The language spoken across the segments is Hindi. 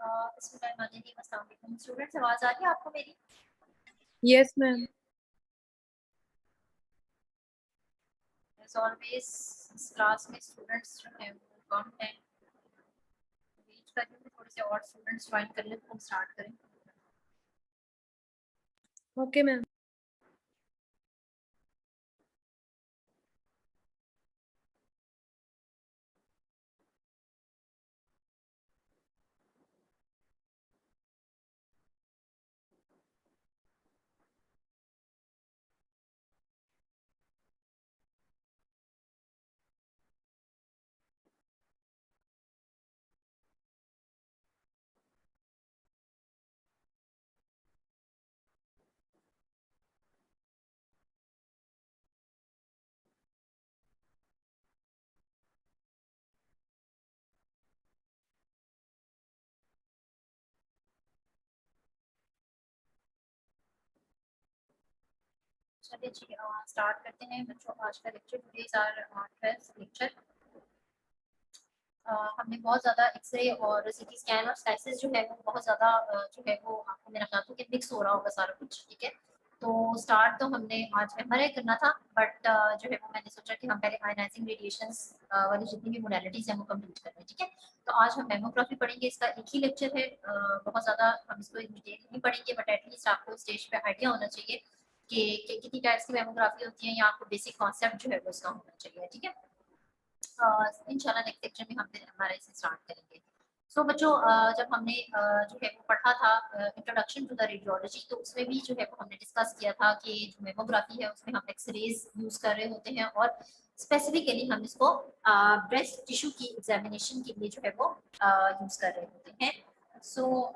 स्टूडेंट्स, आवाज आ रही है आपको मेरी? Yes ma'am. एज ऑलवेज इस क्लास में स्टूडेंट्स जो है वो कम है। वेट कर रही हूँ थोड़े से और स्टूडेंट्स ज्वाइन कर लें तो हम स्टार्ट करें। Okay ma'am. चलिए जी, स्टार्ट करते हैं बच्चों। आज का lecture, today's our 12th lecture. हमने बहुत ज़्यादा एक्सरे और सीटी स्कैन और स्लाइसेस जो है वो बहुत ज़्यादा जो है वो आपको मेरा ख्याल कि मिक्स हो रहा होगा सारा कुछ, ठीक है। तो स्टार्ट तो हमने आज एमआरआई करना था, बट जो है वो मैंने सोचा कि हम पहले आयनाइजिंग रेडिएशंस वाली जितनी भी मोडालिटीज हैं वो कंप्लीट कर रहे हैं, ठीक है। तो आज हम मेमोग्राफी पढ़ेंगे। इसका एक ही लेक्चर है, बहुत ज़्यादा हम इसको इन डिटेल नहीं पढ़ेंगे, बट एटलीस्ट आपको स्टेज पे आइडिया होना चाहिए कि कितनी टाइप्स की मेमोग्राफी होती है, या आपको बेसिक कॉन्सेप्ट जो है वो उसका होना चाहिए, ठीक है। इंशाल्लाह नेक्स्ट लेक्चर में हम फिर एमआरआई से स्टार्ट करेंगे। सो बच्चों, जब हमने जो है वो पढ़ा था इंट्रोडक्शन टू द रेडियोलॉजी, तो उसमें भी जो है वो हमने डिस्कस किया था कि जो मेमोग्राफी है उसमें हम एक्सरेज यूज कर रहे होते हैं, और स्पेसिफिकली हम इसको ब्रेस्ट टिश्यू की एग्जामिनेशन के लिए जो है वो यूज कर रहे होते हैं। सो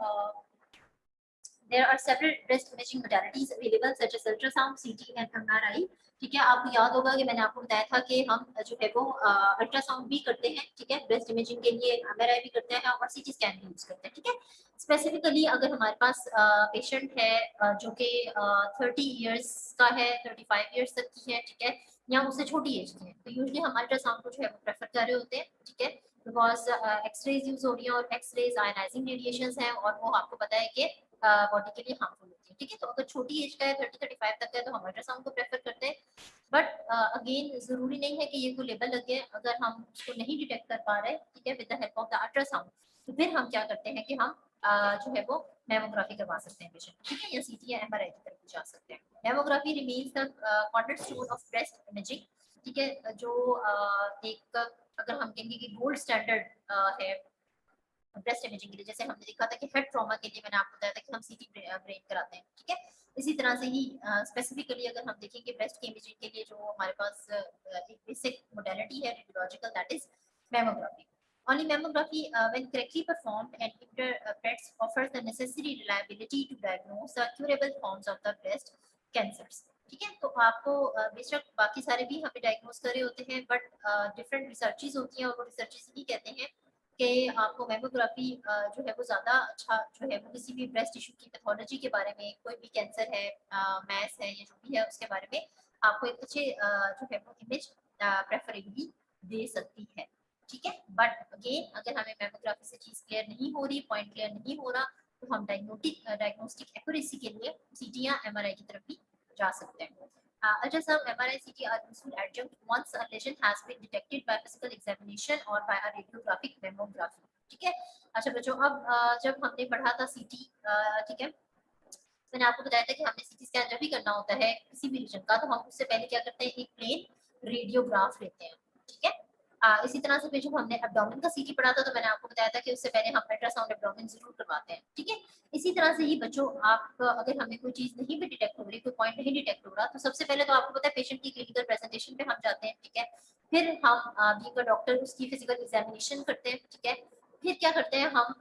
there are several breast imaging modalities available such as ultrasound, CT and MRI। ठीक है, आपको याद होगा कि मैंने आपको बताया था कि हम जो है वो अल्ट्रासाउंड भी करते हैं, ठीक है, ब्रेस्ट इमेजिंग के लिए, MRI भी करते हैं और CT स्कैन भी यूज करते हैं, ठीक है। स्पेसिफिकली अगर हमारे पास पेशेंट है जो कि 30 इयर्स का है, 35 इयर्स तक की है, ठीक है, या उससे छोटी एज की है, तो यूजली हम अल्ट्रासाउंड को जो है वो प्रेफर कर रहे होते हैं, ठीक है, बिकॉज एक्सरेज यूज हो रही है और एक्सरेज आयनाइजिंग रेडिएशन है, और वो आपको पता है कि बॉडी के लिए हार्मफुल होती है, ठीक है। तो अगर छोटी एज का है, 30-35 तक का है, तो हम अल्ट्रासाउंड को प्रेफर करते हैं। बट अगेन जरूरी नहीं है कि ये कोई लेबल लगे। अगर हम उसको नहीं डिटेक्ट कर पा रहे, ठीक है, with the help of the ultrasound, तो फिर हम क्या करते हैं कि हम जो है वो मेमोग्राफी करवा सकते हैं पेशेंट, ठीक है, या सीटी या एमआरआई की तरफ जा सकते हैं। Mammography remains the cornerstone of breast imaging, ठीक है, जो एक अगर हम कहेंगे कि गोल्ड स्टैंडर्ड है ब्रेस्ट इमेजिंग के लिए। जैसे हमने देखा था कि हेड ट्रॉमा के लिए मैंने आपको बताया था कि हम सीटी ब्रेन कराते हैं, ठीक है। इसी तरह से ही स्पेसिफिकली अगर हम देखेंगे ब्रेस्ट की इमेजिंग के लिए जो हमारे पास एक बेसिक मोडेलिटी है radiological, that is mammography. Only mammography, when correctly performed and interprets, offers the necessary reliability to diagnose the curable forms of the breast cancers, ठीक है। तो आपको बेशक बाकी सारे भी हमें डायग्नोस कर रहे होते हैं, बट डिफरेंट रिसर्चेज होती हैं और वो रिसर्चेज ही कहते हैं कि आपको मेमोग्राफी जो है वो ज़्यादा अच्छा जो है वो किसी भी ब्रेस्ट टिश्यू की पैथोलॉजी के बारे में, कोई भी कैंसर है, मैस है, या जो भी है उसके बारे में आपको एक अच्छे जो है वो इमेज प्रेफरेबली दे सकती है, ठीक है। बट अगेन अगर हमें मेमोग्राफी से चीज़ क्लियर नहीं हो रही, पॉइंट क्लियर नहीं हो रहा, तो हम डायग्नोस्टिक एक्यूरेसी के लिए सीटी या एमआरआई की तरफ भी जा सकते हैं। Ultrasound, MRI, CT are useful adjunct once a lesion has been detected by physical examination or by a radiographic mammography, ठीक है। अच्छा बच्चों, अब जब हमने पढ़ा था सीटी, ठीक है, मैंने आपको बताया था कि हमने सीटी स्कैन जब भी करना होता है किसी भी रीजन का, तो हम उससे पहले क्या करते हैं, एक प्लेन रेडियोग्राफ लेते हैं, ठीक है। इसी तरह से फिर जब हमने एब्डोमेन का सीटी पढ़ा था, तो मैंने आपको बताया था कि उससे पहले हम अल्ट्रासाउंड एब्डोमेन जरूर करवाते हैं, ठीक है। इसी तरह से ही बच्चों, आप अगर हमें कोई चीज नहीं भी डिटेक्ट हो रही, कोई पॉइंट नहीं डिटेक्ट हो रहा, तो सबसे पहले तो आपको पता है पेशेंट की क्लिनिकल प्रेजेंटेशन पे हम जाते हैं, ठीक है। फिर हम बीइंग अ डॉक्टर उसकी फिजिकल एग्जामिनेशन करते हैं, ठीक है। फिर क्या करते हैं हम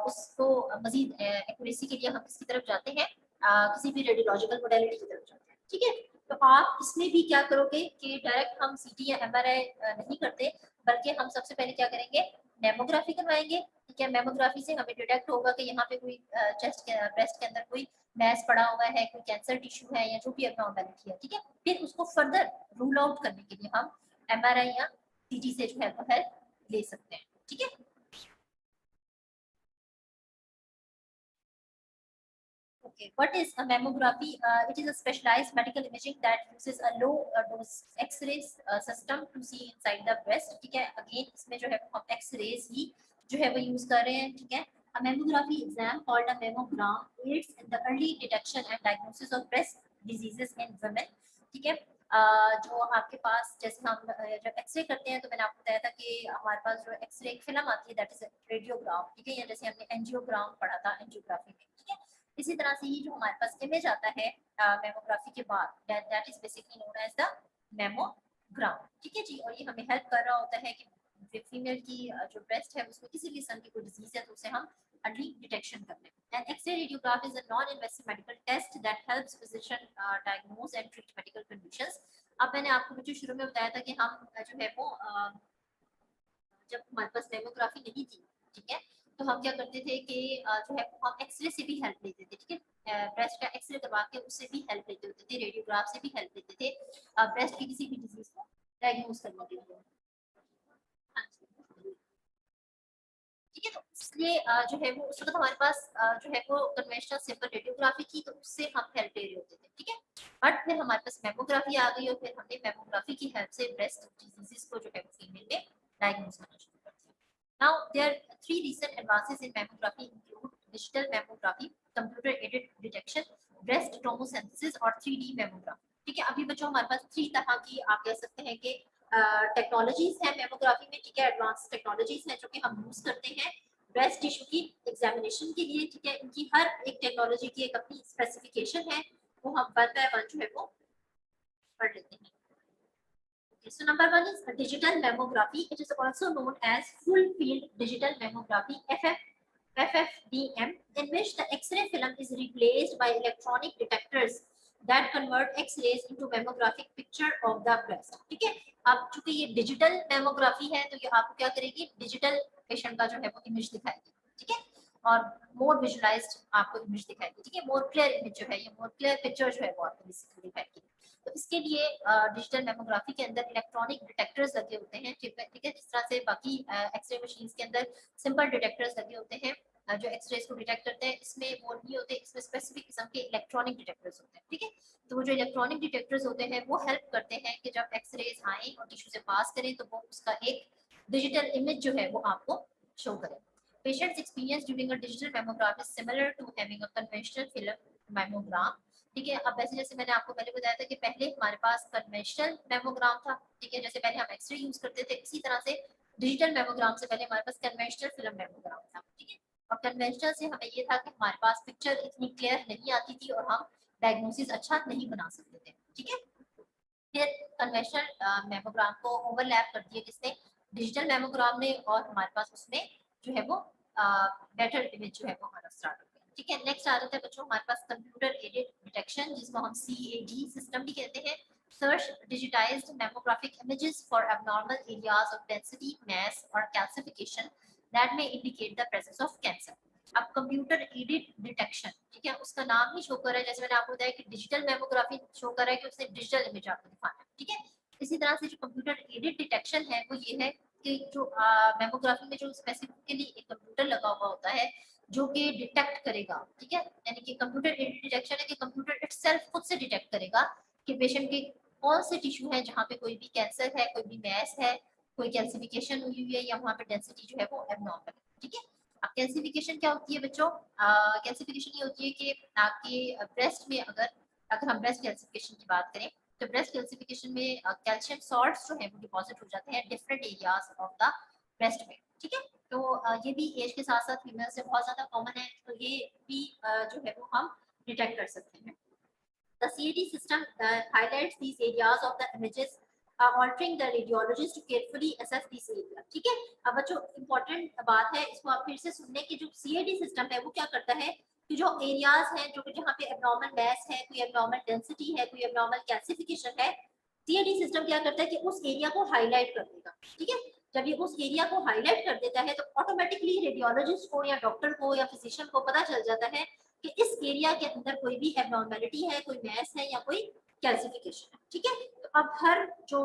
उसको मजीद एक्यूरेसी के लिए हम किसकी तरफ जाते हैं, किसी भी रेडियोलॉजिकल मोडेलिटी की तरफ जाते हैं, ठीक है। तो आप इसमें भी क्या करोगे कि डायरेक्ट हम सीटी या एमआरआई नहीं करते, बल्कि हम सबसे पहले क्या करेंगे, मेमोग्राफी करवाएंगे, ठीक है। मेमोग्राफी से हमें डिटेक्ट होगा कि यहाँ पे कोई चेस्ट के ब्रेस्ट के अंदर कोई मैस पड़ा हुआ है, कोई कैंसर टिश्यू है, या जो भी एब्नॉर्मैलिटी है, ठीक है। फिर उसको फर्दर रूल आउट करने के लिए हम एमआरआई या सीटी से जो है हेल्प ले सकते हैं, ठीक है। Okay, what is a mammography? It is a specialized medical imaging that uses a low dose X-ray system to see inside the breast. ठीक है, again इसमें जो है हम X-rays ही जो है वो use कर रहे हैं. ठीक है, a mammography exam called a mammogram aids in the early detection and diagnosis of breast diseases in women. ठीक है, जो आपके पास जैसे हम जब एक्सरे करते हैं तो मैंने आपको बताया था कि हमारे पास जो एक्सरे एक फिल्म आती है दैट इज रेडियोग्राफ. ठीक है, या जैसे हमने एंजियोग्राम पढ़ा था एंजियोग्राफी में. ठीक है, इसी तरह से ही जो हमारे पास इमेज आता है मेमोग्राफी के बाद that is basically known as the mammogram. ठीक है जी, और ये हमें हेल्प कर रहा होता है कि फीमेल की जो ब्रेस्ट है उसमें किसी भी किस्म की कोई डिजीज है तो उसे हम अर्ली डिटेक्शन कर लें. An X-ray radiograph is a non-invasive medical test that helps physician diagnose and treat medical conditions. अब मैंने आपको जो शुरू में बताया था कि हम जो है वो जब हमारे पास मेमोग्राफी नहीं थी, ठीक है, तो हम क्या करते थे कि जो है हम एक्सरे से भी हेल्प लेते थे. ठीक है, ब्रेस्ट का एक्सरे करवा के उससे भी हेल्प लेते होते थे, रेडियोग्राफ से भी हेल्प लेते थे ब्रेस्ट की किसी भी डिजीज को डायग्नोज करने के लिए. ठीक है, तो इसलिए जो है वो उस वक्त हमारे पास जो है वो कन्वेंशनल सिंपल रेडियोग्राफी थी तो उससे हम हेल्प ले रहे होते थे. ठीक है, बट फिर हमारे पास मेमोग्राफी आ गई और फिर हमने मेमोग्राफी की हेल्प से ब्रेस्ट डिजीजेस को जो है फीमेल में डायग्नोज करना शुरू कर दिया. Now there are 3 recent advances in mammography include digital mammography, computer aided detection, breast tomosynthesis और 3D mammography. ठीक है, अभी बच्चों हमारे पास 3 तरह की आप कह सकते हैं कि टेक्नोलॉजीज हैं मेमोग्राफी में. ठीक है, एडवांस टेक्नोलॉजीज हैं जो कि हम यूज करते हैं ब्रेस्ट टिश्यू की एग्जामिनेशन के लिए. ठीक है, इनकी हर एक टेक्नोलॉजी की एक अपनी स्पेसिफिकेशन है, वो हम वन बाय वन जो है वो पढ़ लेते हैं. So number 1 is digital mammography. It is also known as full field digital mammography FFDM, in which the X-ray film is replaced by electronic detectors that convert X-rays into mammographic picture of the breast. ठीक है, अब चूंकि ये डिजिटल मेमोग्राफी है तो ये आपको क्या करेगी, डिजिटल पेशेंट का जो है वो इमेज दिखाएगी. ठीक है, और मोर विजुअलाइज्ड आपको इमेज दिखाएगी. ठीक है, मोर क्लियर इमेज जो है, ये मोर क्लियर पिक्चर जो है वो आपको दिखाएगी. तो इसके लिए डिजिटल मेमोग्राफी के अंदर इलेक्ट्रॉनिक डिटेक्टर्स लगे होते हैं. ठीक है, जिस तरह से बाकी एक्सरे मशीन्स के अंदर सिंपल डिटेक्टर्स लगे होते हैं जो एक्सरेज को डिटेक्ट करते हैं, इसमें वो नहीं होते, इसमें स्पेसिफिक किस्म के इलेक्ट्रॉनिक डिटेक्टर्स होते हैं. ठीक है, तो वो जो इलेक्ट्रॉनिक डिटेक्टर्स होते हैं वो हेल्प करते हैं कि जब एक्सरेज आए और टिश्यू से पास करें तो वो उसका एक डिजिटल इमेज जो है वो आपको शो करें. Patients experience during a digital mammograph is similar to having a conventional film mammogram. ठीक है, अब वैसे जैसे मैंने आपको पहले बताया था कि पहले हमारे पास कन्वेंशनल मेमोग्राम था. ठीक है, जैसे पहले हम एक्सरे यूज करते थे, इसी तरह से डिजिटल मेमोग्राम से पहले हमारे पास कन्वेंशनल फिल्म मेमोग्राम था. ठीक है, और कन्वेंशनल से हमें ये था कि हमारे पास पिक्चर इतनी क्लियर नहीं आती थी और हम डायग्नोसिस अच्छा नहीं बना सकते थे. ठीक है, फिर कन्वेंशनल मेमोग्राम को ओवरलैप कर दिया किसने, डिजिटल मेमोग्राम ने, और हमारे पास उसमें जो है वो बेटर इमेज जो है वो हमारा स्टार्ट हो गया. ठीक है, नेक्स्ट आ जाता है बच्चों हमारे पास कंप्यूटर एडेड डिटेक्शन, जिसको हम CAD सिस्टम भी कहते हैं. Search digitized mammographic images for abnormal areas of density, mass और calcification that may indicate the presence of cancer. अब कंप्यूटर एडेड डिटेक्शन, ठीक है, उसका नाम ही शो कर रहा है, जैसे मैंने आपको बताया कि डिजिटल मेमोग्राफी शो कर रहा है कि उसने डिजिटल इमेज आपको दिखाना है. ठीक है, इसी तरह से जो कंप्यूटर एडेड डिटेक्शन है वो ये है कि जो मेमोग्राफी में जो स्पेसिफिकली एक कंप्यूटर लगा हुआ होता है जो कि डिटेक्ट करेगा. ठीक है, यानी कि कंप्यूटर एडेड डिटेक्शन है कि कंप्यूटर इटसेल्फ खुद से डिटेक्ट करेगा कि पेशेंट के कौन से टिश्यू है जहाँ पे कोई भी कैंसर है, कोई भी मैस है, कोई कैल्सिफिकेशन हुई हुई है या वहाँ पे डेंसिटी जो है वो एबनॉर्मल है. ठीक है, अब कैल्सिफिकेशन क्या होती है बच्चों, कैल्सिफिकेशन ये होती है कि आपके ब्रेस्ट में अगर हम ब्रेस्ट कैल्सिफिकेशन की बात करें तो ब्रेस्ट कैल्सिफिकेशन में कैल्शियम सॉल्ट्स जो है वो डिपॉजिट हो जाते हैं different areas of the breast में. ठीक है, तो ये भी एज के साथ साथ फीमेल से बहुत ज्यादा कॉमन है, तो ये भी जो है वो हम डिटेक्ट कर सकते हैं. The CAD system highlights these areas of the images, altering the radiologist to carefully assess these areas. ठीक है, अब बच्चों इम्पोर्टेंट बात है, इसको आप फिर से सुनने की, जो CAD सिस्टम है वो क्या करता है कि जो एरियाज हैं जो जहाँ पे एब्नॉर्मल मैस है, कोई एब्नॉर्मल डेंसिटी है, कोई एब्नॉर्मल कैल्सिफिकेशन है, CAD सिस्टम क्या करता है कि उस एरिया को हाईलाइट कर देगा. ठीक है, जब ये उस एरिया को हाईलाइट कर देता है तो ऑटोमेटिकली रेडियोलॉजिस्ट को या डॉक्टर को या फिजिशियन को पता चल जाता है कि इस एरिया के अंदर कोई भी एबनॉर्मेलिटी है, कोई मैस है या कोई कैल्सिफिकेशन है. ठीक है, तो अब हर जो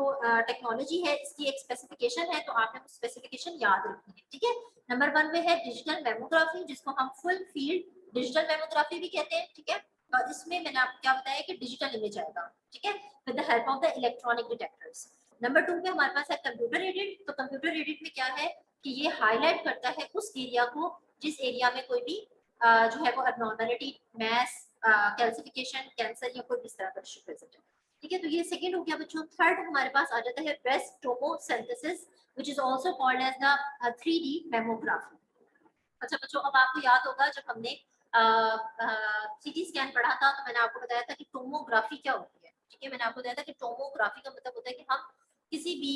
टेक्नोलॉजी है इसकी एक स्पेसिफिकेशन है, तो आपने वो स्पेसिफिकेशन याद रखनी है. ठीक है, नंबर 1 में है डिजिटल मेमोग्राफी जिसको हम फुल फील्ड डिजिटल मेमोग्राफी भी कहते हैं, ठीक है। और इसमें मैंने आपको क्या बताया कि डिजिटल इमेज आएगा, ठीक है, with the help of the electronic detectors. Number 2 पे हमारे पास है कंप्यूटर एडेड। तो कंप्यूटर एडेड में क्या है कि ये हाईलाइट करता है उस एरिया को जिस एरिया में कोई भी जो है वो एबनॉर्मलिटी, मैस, कैल्सिफिकेशन, कैंसर या कोई इस तरह का इशू प्रेजेंट है, ठीक है। तो ये सेकंड हो गया बच्चों। थर्ड हमारे पास आ जाता है breast tomosynthesis which is also called as the 3D mammography. अच्छा बच्चों, अब आपको याद होगा जब हमने सीटी स्कैन पढ़ा था तो मैंने आपको बताया था कि टोमोग्राफी क्या होती है, ठीक है। मैंने आपको बताया था कि टोमोग्राफी का मतलब होता है कि हम किसी भी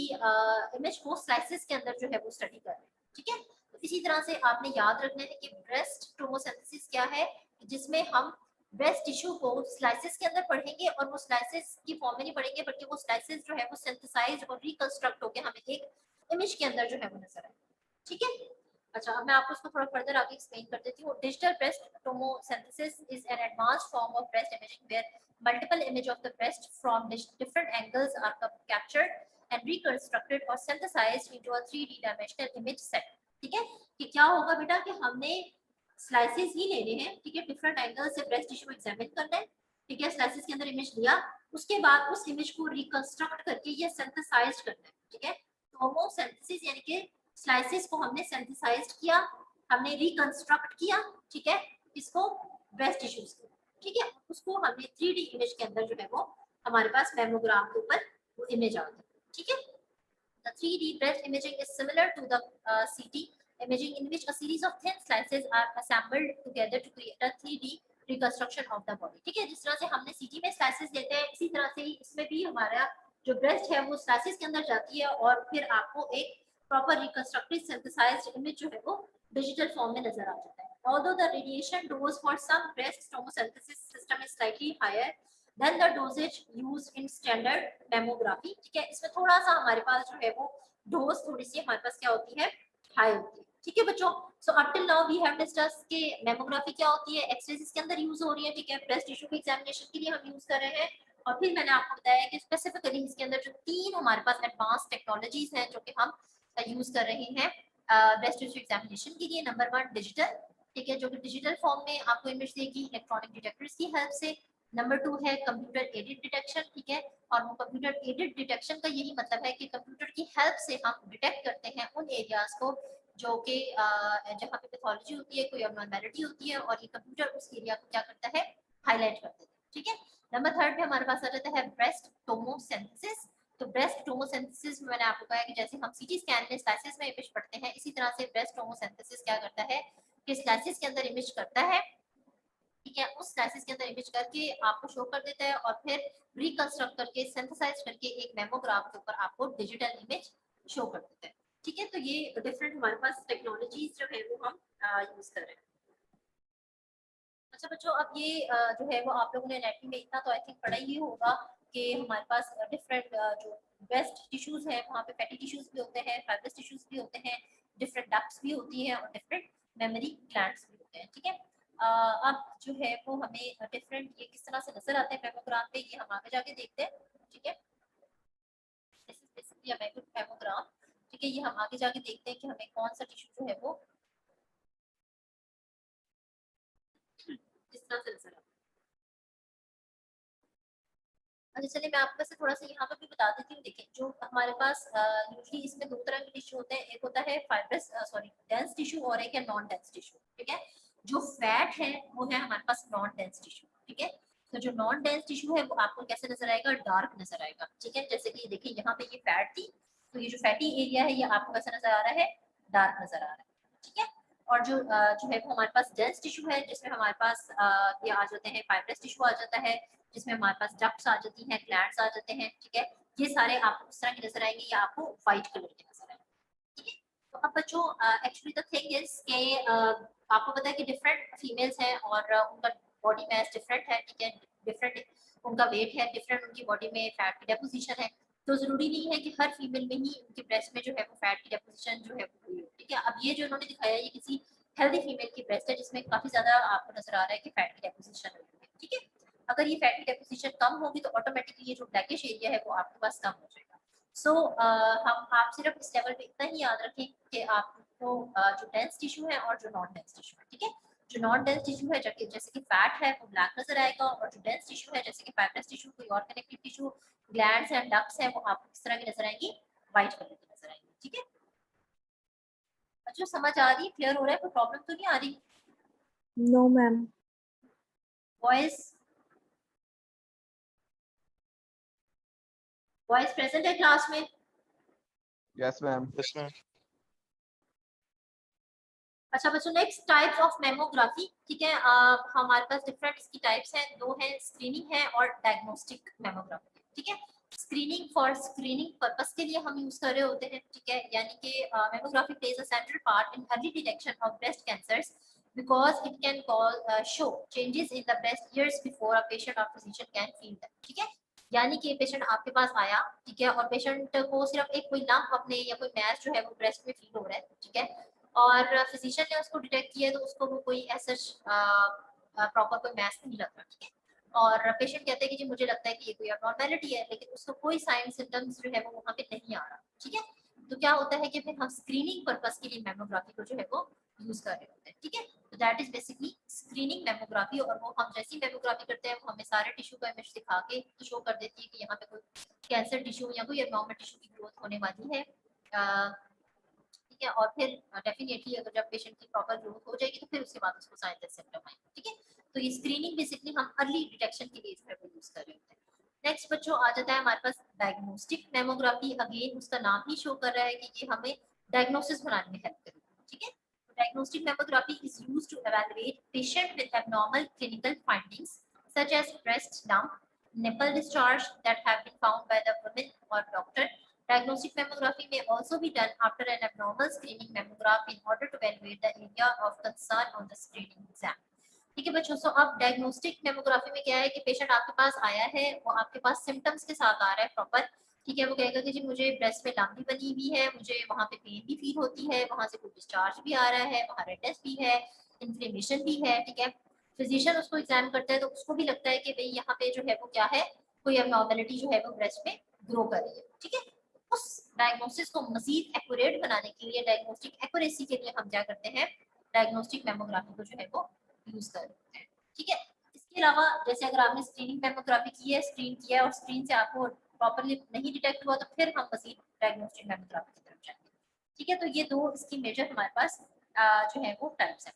इमेज को स्लाइसेस के अंदर जो है वो स्टडी कर रहे हैं, ठीक है। तो इसी तरह से आपने याद रखना है कि ब्रेस्ट टोमोसिंथेसिस क्या है, जिसमें हम ब्रेस्ट टिश्यू को स्लाइसेस के अंदर पढ़ेंगे और वो स्लाइसेस की फॉर्म में नहीं पढ़ेंगे बल्कि वो स्लाइसेस जो है वो सिंथेसाइज और रिकंस्ट्रक्ट होकर हमें एक इमेज के अंदर जो है वो नजर आए, ठीक है। अच्छा, अब मैं आपको इसको थोड़ा फर्दर आगे एक्सप्लेन कर देती हूँ। Digital breast tomosynthesis is an advanced form of breast imaging where multiple image of the breast from different angles are captured and reconstructed or synthesized into a 3D dimensional image set, ठीक है। कि क्या होगा बेटा कि हमने स्लाइसेस ही लेने हैं, ठीक है, डिफरेंट एंगल से ब्रेस्ट टिश्यू को एग्जामिन करना है, ठीक है। स्लाइसेस के अंदर इमेज लिया, उसके बाद उस इमेज को रिकंस्ट्रक्ट करके ये सिंथेसाइज करना है, ठीक है। टोमोसिंथेसिस यानी कि स्लाइसेस को हमने सिंथेसाइज किया, हमने रिकंस्ट्रक्ट किया, ठीक है, इसको ब्रेस्ट टिश्यूज को, ठीक है। उसको हमने 3D इमेज के अंदर जो है वो हमारे पास मेमोग्राम के ऊपर वो इमेज आ गई, ठीक है। The 3D breast imaging is similar to the CT imaging in which a series of thin slices are assembled together to create a 3D reconstruction of the body, ठीक है। जिस तरह से हमने CT में स्लाइसेस लेते हैं इसी तरह से ही इसमें भी हमारा जो ब्रेस्ट है वो स्लाइसेस के अंदर जाती है और फिर आपको एक प्रॉपर रिकंस्ट्रक्टेड सिंथेसाइज्ड इमेज जो है वो डिजिटल फॉर्म में नजर आ जाता है। Although the radiation dose for some breast tomosynthesis system is slightly higher than the dosage used in standard mammography, ठीक है। इसमें थोड़ा सा हमारे पास जो है वो डोज थोड़ी सी हमारे पास क्या होती है, हाई होती है, ठीक है बच्चों। So up till now we have discuss के मेमोग्राफी क्या होती है, एक्सरेज इसके अंदर यूज हो रही है, ठीक है, ब्रेस्ट टिश्यू के एग्जामिनेशन के लिए हम यूज कर रहे हैं। और फिर मैंने आपको बताया कि स्पेसिफिकली इसके अंदर जो 3 हमारे पास एडवांस टेक्नोलॉजीज हैं जो कि हम यूज कर रहे हैं ब्रेस्ट टिश्यू एग्जामिनेशन के लिए। नंबर 1 डिजिटल, ठीक है, जो कि डिजिटल फॉर्म में आपको इमेज देगी इलेक्ट्रॉनिक डिटेक्टर्स की हेल्प से। नंबर 2 है कंप्यूटर एडेड डिटेक्शन, ठीक है। और वो कंप्यूटर एडेड डिटेक्शन का यही मतलब है कि कंप्यूटर की हेल्प से हम डिटेक्ट करते हैं उन एरियाज को जो कि जहाँ पे पैथोलॉजी होती है, कोई अबनॉर्मैलिटी होती है, और ये कंप्यूटर उस एरिया को क्या करता है, हाईलाइट कर देता है, ठीक है। नंबर 3 पे हमारे पास आ जाता है ब्रेस्ट टोमोसिंथेसिस। तो ब्रेस्ट टोमोसिंथेसिस में मैंने आपको कहा कि जैसे हम सीटी स्कैन में स्लाइसेस में इमेज पढ़ते हैं इसी तरह से ब्रेस्ट टोमोसिंथेसिस क्या करता है कि स्लाइसेस के अंदर इमेज करता है, ठीक है। उस स्लाइसेस के अंदर इमेज करके आपको शो कर देता है और फिर रिकंस्ट्रक्ट करके सिंथेसाइज करके एक मेमोग्राफ के ऊपर आपको डिजिटल इमेज शो कर देता है, ठीक है। तो ये डिफरेंट हमारे पास टेक्नोलॉजीज जो है वो हम यूज कर रहे हैं। अच्छा बच्चों, अब ये जो है वो आप लोगों ने एनाटॉमी में इतना तो आई थिंक पढ़ा ही होगा कि हमारे पास डिफरेंट जो ब्रेस्ट टिश्यूज हैं वहाँ पे फैटी टिश्यूज भी होते हैं, फाइब्रस टिश्यूज भी होते हैं, डिफरेंट डक्ट्स भी होती हैं और डिफरेंट मेमोरी ग्लैंड्स भी होते हैं, ठीक है। अब जो है वो हमें डिफरेंट ये किस तरह से नजर आते हैं मेमोग्राम पे ये हम आगे जाके देखते हैं, ठीक है। This is basically a mammogram, ठीक है। ये हम आगे जाके देखते हैं कि हमें कौन सा टिश्यू जो है वो किस तरह से नजर आता है। अच्छा चलिए मैं आपको से थोड़ा सा यहाँ पर भी बता देती हूँ। देखिए जो हमारे पास यूजली इसमें 2 तरह के टिश्यू होते हैं, एक होता है फाइब्रस सॉरी डेंस टिश्यू और एक है नॉन डेंस टिश्यू, ठीक है। जो फैट है वो है हमारे पास नॉन डेंस टिश्यू, ठीक है। तो जो नॉन डेंस टिश्यू है वो आपको कैसे नजर आएगा, डार्क नजर आएगा, ठीक है। जैसे कि देखिए यहाँ पे ये फैट थी तो ये जो फैटी एरिया है ये आपको कैसा नजर आ रहा है, डार्क नजर आ रहा है, ठीक है। और जो है वो हमारे पास डेंस टिश्यू है जिसमें हमारे पास ये आ जाते हैं, फाइब्रस टिश्यू आ जाता है जिसमें हमारे पास डक्ट्स आ जाती हैं, ग्लैंड्स आ जाते हैं, ठीक है। ये सारे आपको इस तरह के नजर आएंगे या आपको व्हाइट कलर के नजर आएंगे, ठीक है। तो अब बच्चों एक्चुअली द थिंग इज के आपको पता है कि डिफरेंट फीमेल्स हैं और उनका बॉडी मास डिफरेंट है, ठीक है। डिफरेंट उनका वेट है, डिफरेंट उनकी बॉडी में फैट की डेपोजिशन है। तो जरूरी नहीं है कि हर फीमेल में ही उनके ब्रेस्ट में जो है वो फैट की डेपोजिशन जो है वो हुई हो, ठीक है। अब ये जो उन्होंने दिखाया ये किसी हेल्दी फीमेल की ब्रेस्ट है जिसमें काफी ज्यादा आपको नजर आ रहा है कि फैट की डेपोजिशन हुई है, ठीक है। अगर ये फैटी डेपोजिशन कम होगी तो ऑटोमेटिकली ये जो ब्लैकिश एरिया है वो आपके पास कम हो जाएगा। सो हम आप सिर्फ इस लेवल पे इतना ही याद रखें कि आपको जो डेंस टिश्यू है और जो नॉन डेंस टिश्यू है, ठीक है। जो नॉन डेंस टिश्यू है जैसे कि फैट है वो ब्लैक नजर आएगा, और जो डेंस टिश्यू है जैसे कि फाइब्रस टिश्यू, कोई और कनेक्टिव टिश्यू, ग्लैंड्स है, डक्ट्स है, वो आपको किस तरह की नजर आएंगी, व्हाइट कलर की नजर आएंगी। ठीक है, अच्छा समझ आ रही है, क्लियर हो रहा है, कोई प्रॉब्लम तो नहीं आ रही? No, ma'am. Voice voice present है क्लास में? Yes, ma'am. Yes, ma'am. अच्छा बच्चों, नेक्स्ट टाइप्स ऑफ मेमोग्राफी। ठीक है, हमारे पास डिफरेंट इसकी टाइप्स हैं, दो हैं, स्क्रीनिंग है और डायग्नोस्टिक मेमोग्राफी। ठीक है, स्क्रीनिंग फॉर स्क्रीनिंग पर्पस के लिए हम यूज कर रहे होते हैं। ठीक है, यानी कि mammography plays a central part in early detection of breast cancers because it can show changes in the breast years before a patient or physician can feel them। ठीक है, यानी कि पेशेंट आपके पास आया, ठीक है, और पेशेंट को सिर्फ एक कोई लंप अपने या कोई मैस जो है वो ब्रेस्ट में फील हो रहा है। ठीक है, और फिजिशियन ने उसको डिटेक्ट किया तो उसको वो कोई ऐसा प्रॉपर कोई मैच नहीं लग रहा। ठीक है, और पेशेंट कहते हैं कि जी मुझे लगता है कि ये कोई अबनॉर्मेलिटी है, लेकिन उसको कोई साइन सिम्टम्स जो है वो वहाँ पे नहीं आ रहा। ठीक है, तो क्या होता है कि फिर हम स्क्रीनिंग पर्पस के लिए मेमोग्राफी को जो है वो यूज कर रहे होते हैं। ठीक है, तो that is basically screening mammography, और वो हम जैसी मेमोग्राफी करते हैं वो हमें सारे टिश्यू का इमेज दिखा के तो शो कर देती है कि यहाँ पे कोई कैंसर टिश्यू या कोई एबनॉर्मल टिश्यू की ग्रोथ होने वाली है। ठीक है, और फिर डेफिनेटली अगर जब पेशेंट की प्रॉपर ग्रोथ हो जाएगी तो फिर उसके बाद उसको साइन सिम्टम आएंगे। ठीक है, तो ये स्क्रीनिंग बेसिकली हम अर्ली डिटेक्शन के लिए जो है वो यूज कर रहे होते हैं। नेक्स्ट बच्चों आ जाता है हमारे पास डायग्नोस्टिक मेमोग्राफी। अगेन उसका नाम ही शो कर रहा है कि ये हमें डायग्नोसिस बनाने में हेल्प करेगी। ठीक है, diagnostic mammography is used to evaluate patient with abnormal clinical findings such as breast lump, nipple discharge that have been found by the woman or doctor. Diagnostic mammography may also be done after an abnormal screening mammograph in order to evaluate the area of concern on the screening exam. ठीक है बच्चों, सो अब डायग्नोस्टिक मेमोग्राफी में क्या है कि पेशेंट आपके पास आया है, वो आपके पास सिम्टम्स के साथ आ रहा है प्रॉपर। ठीक है, वो कहेगा कि जी मुझे ब्रेस्ट में लंबी बनी हुई है, मुझे वहाँ पे पेन भी फील होती है, वहाँ से कोई डिस्चार्ज भी आ रहा है, वहाँ रेडनेस भी है, इन्फ्लेमेशन भी है। ठीक है, फिजिशियन उसको एग्जाम करता है तो उसको भी लगता है कि भाई यहाँ पे जो है वो क्या है, कोई अबनॉर्मेलिटी जो है वो ब्रेस्ट में ग्रो कर रही है। ठीक है, उस डायग्नोसिस को मजीद एक्यूरेट बनाने के लिए, डायग्नोस्टिक एक्यूरेसी के लिए हम क्या करते हैं, डायग्नोस्टिक मेमोग्राफी को जो है वो यूज करते हैं। ठीक है, इसके अलावा जैसे अगर आपने स्क्रीनिंग मेमोग्राफी की है, स्क्रीन किया है और स्क्रीन से आपको प्रॉपर्ली नहीं डिटेक्ट हुआ तो फिर हम मजीद डायग्नोस्टिक मेमोग्राफी की तरफ जाएंगे। ठीक है, तो ये दो इसकी मेजर हमारे पास जो है वो टाइप्स है।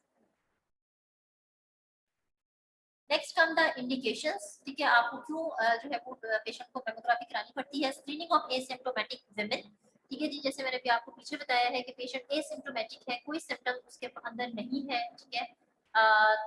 Next come the indications. ठीक है, आपको क्यों जो है वो पेशेंट को मेमोग्राफी करानी पड़ती है। Screening of asymptomatic women. ठीक है जी, जैसे मैंने भी आपको पीछे बताया है कि पेशेंट एसिम्प्टोमेटिक है, कोई सिम्टम उसके अंदर नहीं है। ठीक है,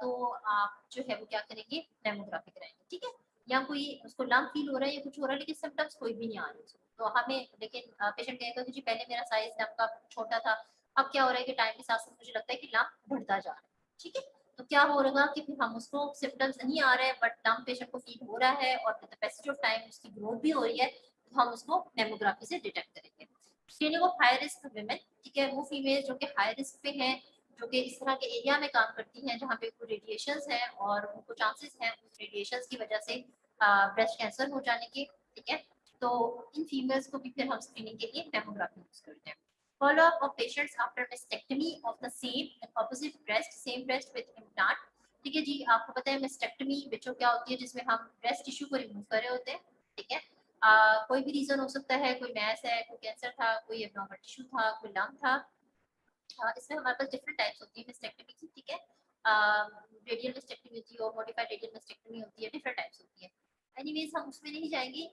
तो आप जो है वो क्या करेंगे, मेमोग्राफी कराएंगे। ठीक है, या कोई उसको लंप फील हो रहा है या कुछ हो रहा है लेकिन सिम्टम्स कोई भी नहीं आ रहे तो हमें, लेकिन पेशेंट कहेगा कि जी पहले मेरा साइज लंप का छोटा था, अब क्या हो रहा है कि टाइम के साथ साथ मुझे लगता है कि लंप बढ़ता जा रहा है। ठीक है, तो क्या हो रहा कि फिर हम उसको सिम्टम्स नहीं आ रहे हैं बट लंप पेशेंट को फील हो रहा है और with the passage of time उसकी ग्रोथ भी हो रही है, तो हम उसको मेमोग्राफी से डिटेक्ट करेंगे। Screening of high risk women. ठीक है, वो फीमेल जो कि हाई रिस्क पे हैं, जो कि इस तरह के एरिया में काम करती हैं जहाँ पे रेडिएशंस हैं और उनको चांसेस हैं उस रेडिएशंस की वजह से ब्रेस्ट कैंसर हो जाने के। ठीक है, तो इन फीमेल्स को भी फिर हम स्क्रीनिंग के लिए मेमोग्राफी यूज करते हैं। Follow up of patients after mastectomy of the same and opposite breast, same breast with implant। ठीक है जी, आपको पता है मेस्टेक्टमी बच्चों क्या होती है, जिसमें हम ब्रेस्ट टिश्यू को रिमूव कर रहे होते हैं। ठीक है, कोई भी रीजन हो सकता है, कोई मैस है, कोई कैंसर था, कोई एब्नॉर्मल टिश्यू था, कोई लंप था। इसमें हमारे पास डिफरेंट टाइप्स होती है मेस्टेक्टमी की। ठीक है, रेडियल मेस्टेक्टमी होती है और मॉडिफाइड रेडियल मेस्टेक्टमी होती है, डिफरेंट टाइप्स होती है। एनीवेज हम उसमें नहीं जाएंगे।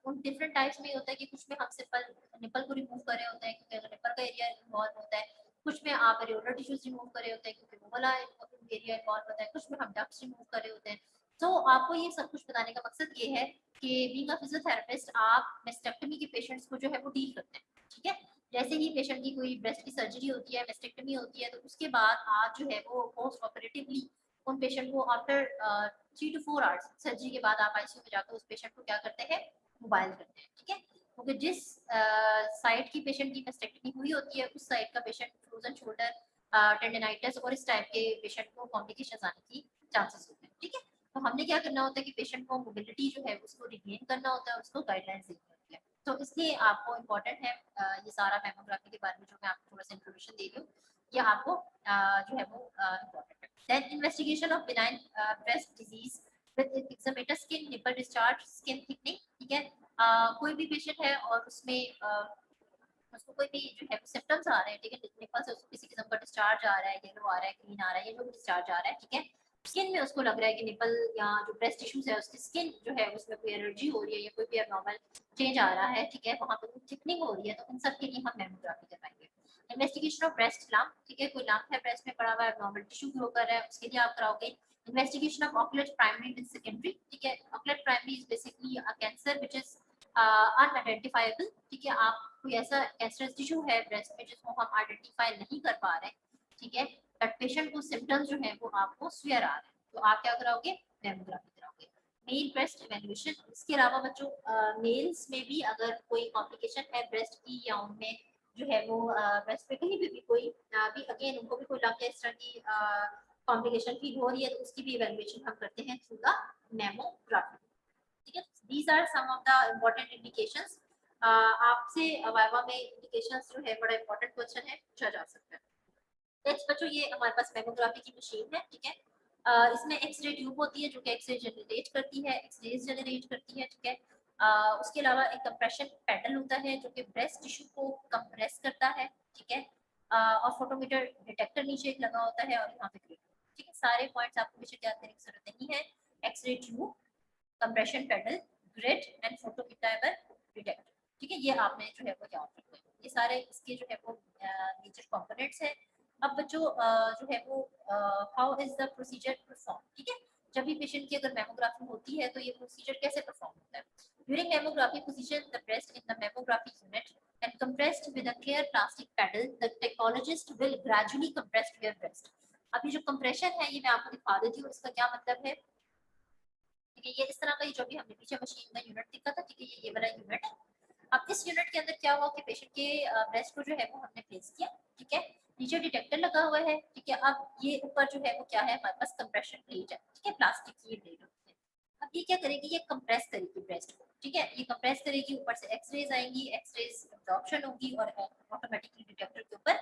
उन डिफरेंट टाइप्स में होता है कि कुछ में हम सिंपल निपल को रिमूव कर रहे होते हैं क्योंकि अगर निपल का एरिया इन्वॉल्व होता है, कुछ में आप एरियोलर टिश्यूज रिमूव कर रहे होते हैं क्योंकि वो वाला एरिया इन्वॉल्व होता है, कुछ में हम डक्ट्स रिमूव कर रहे होते हैं। तो आपको ये सब कुछ बताने का मकसद ये है कि बीइंग अ फिजियोथेरेपिस्ट आप मेस्टेक्टमी के पेशेंट्स को जो है वो डील करते हैं। ठीक है, जैसे ही पेशेंट की कोई ब्रेस्ट की सर्जरी होती है, मेस्टेक्टमी होती है, तो उसके बाद आप जो है वो पोस्ट ऑपरेटिवली उन पेशेंट को आफ्टर 3 to 4 आवर्स सर्जरी के बाद आप आईसीयू में जाकर उस पेशेंट को क्या करते हैं, मोबाइल करते हैं। ठीक है, क्योंकि जिस साइड की पेशेंट की मेस्टेक्टमी हुई होती है उस साइड का पेशेंट फ्रोजन शोल्डर, टेंडिनाइटिस और इस टाइप के पेशेंट को कॉम्प्लिकेशंस आने की चांसेस होते हैं। ठीक है, तो हमने क्या करना होता है कि पेशेंट को मोबिलिटी जो है उसको रिगेन करना होता है, उसको गाइडलाइंस देनी होती है। तो इसलिए आपको इम्पोर्टेंट है ये सारा मेमोग्राफी के बारे में जो मैं आपको थोड़ा सा इंट्रोडक्शन दे रही हूँ, ये आपको जो है वो इम्पोर्टेंट है। Then investigation of benign breast disease with eczematous skin, nipple discharge, skin thickening. ठीक है, कोई भी पेशेंट है और उसमें उसको कोई भी जो है सिम्टम्स आ रहे हैं, ठीक है, निपल से उसको किसी किस्म का डिस्चार्ज आ रहा है, येलो आ रहा है, ग्रीन आ रहा है, ये जो भी डिस्चार्ज आ रहा है, ठीक है, स्किन में उसको लग रहा है कि निपल या जो ब्रेस्ट टिश्यूज है उसकी स्किन जो है उसमें कोई एलर्जी हो रही है या कोई भी एबनॉर्मल चेंज आ रहा है, ठीक है, वहाँ पर थिकनिंग हो रही है, तो इन सब के लिए हम मैमोग्राफी करवाएंगे। इन्वेस्टिगेशन ऑफ ब्रेस्ट लम्प, ठीक है, कोई लम्प है ब्रेस्ट में पड़ा हुआ है, एबनॉर्मल टिश्यू ग्रो कर रहा है, उसके लिए आप कराओगे। Investigation of occult primary and secondary, ठीक है, occult primary is basically a cancer which is unidentifiable, ठीक है, आप कोई ऐसा कैंसरस टिश्यू है ब्रेस्ट में जिसको हम आइडेंटिफाई नहीं कर पा रहे, ठीक है, बट पेशेंट को सिम्टम्स जो है वो आपको स्वेयर आ रहे हैं, तो आप क्या कराओगे, मैमोग्राफी कराओगे। मेल ब्रेस्ट इवैल्यूएशन, इसके अलावा बच्चों मेल्स में भी अगर कोई कॉम्प्लिकेशन है ब्रेस्ट की या उनमें जो है वो ब्रेस्ट पे कहीं भी कोई भी अगेन उनको भी कोई लग इस तरह की कॉम्प्लिकेशन फील हो रही है, तो उसकी भी इवैल्यूएशन हम करते हैं थ्रू द मैमोग्राफी, ठीक है। These are some of the important indications. आपसे वाइवा में इंडिकेशंस जो है बड़ा इंपॉर्टेंट क्वेश्चन है, पूछा जा सकता है। नेक्स्ट बच्चों, ये हमारे पास मैमोग्राफी की मशीन है, ठीक है, इसमें एक्सरे ट्यूब होती है जो कि एक्सरे जनरेट करती है, एक्सरेज जनरेट करती है, ठीक है, उसके अलावा एक कंप्रेशन पैडल होता है जो कि ब्रेस्ट टिश्यू को कंप्रेस करता है, ठीक है, और फोटोमीटर डिटेक्टर नीचे एक लगा होता है और यहाँ पे ग्रिड, ठीक है, सारे पॉइंट्स आपको बेशक याद करने की जरूरत नहीं है। X-ray tube, compression paddle, grid and photometer detector, ठीक है, ये आपने जो है वो याद रखना है, ये सारे इसके जो है वो मेजर कंपोनेंट्स हैं। अब बच्चों जो है वो how is the procedure perform, ठीक है, जब भी पेशेंट की अगर मैमोग्राफी होती है तो ये प्रोसीजर कैसे परफॉर्म होता है। During mammography position the breast in the mammography unit and compressed with a clear plastic paddle, the technologist will gradually compress your breast। अब ये जो कंप्रेशन है ये मैं आपको दिखा देती हूँ, इसका क्या मतलब है, ठीक है, ये इस तरह का ये जो भी हमने पीछे मशीन का यूनिट दिखा था, ठीक है, ये वाला यूनिट है। अब इस यूनिट के अंदर क्या हुआ कि पेशेंट के ब्रेस्ट को जो है वो हमने प्लेस किया, ठीक है, नीचे डिटेक्टर लगा हुआ है, ठीक है, अब ये ऊपर जो है वो क्या है हमारे पास कंप्रेशन प्लेट है, ठीक है, प्लास्टिक की ये प्लेट होती है। अब ये क्या करेगी, ये कंप्रेस करेगी ब्रेस्ट को, ठीक है, ये कंप्रेस करेगी, ऊपर से एक्सरेज आएंगी, एक्सरेज एब्जॉर्प्शन होगी और ऑटोमेटिकली डिटेक्टर के ऊपर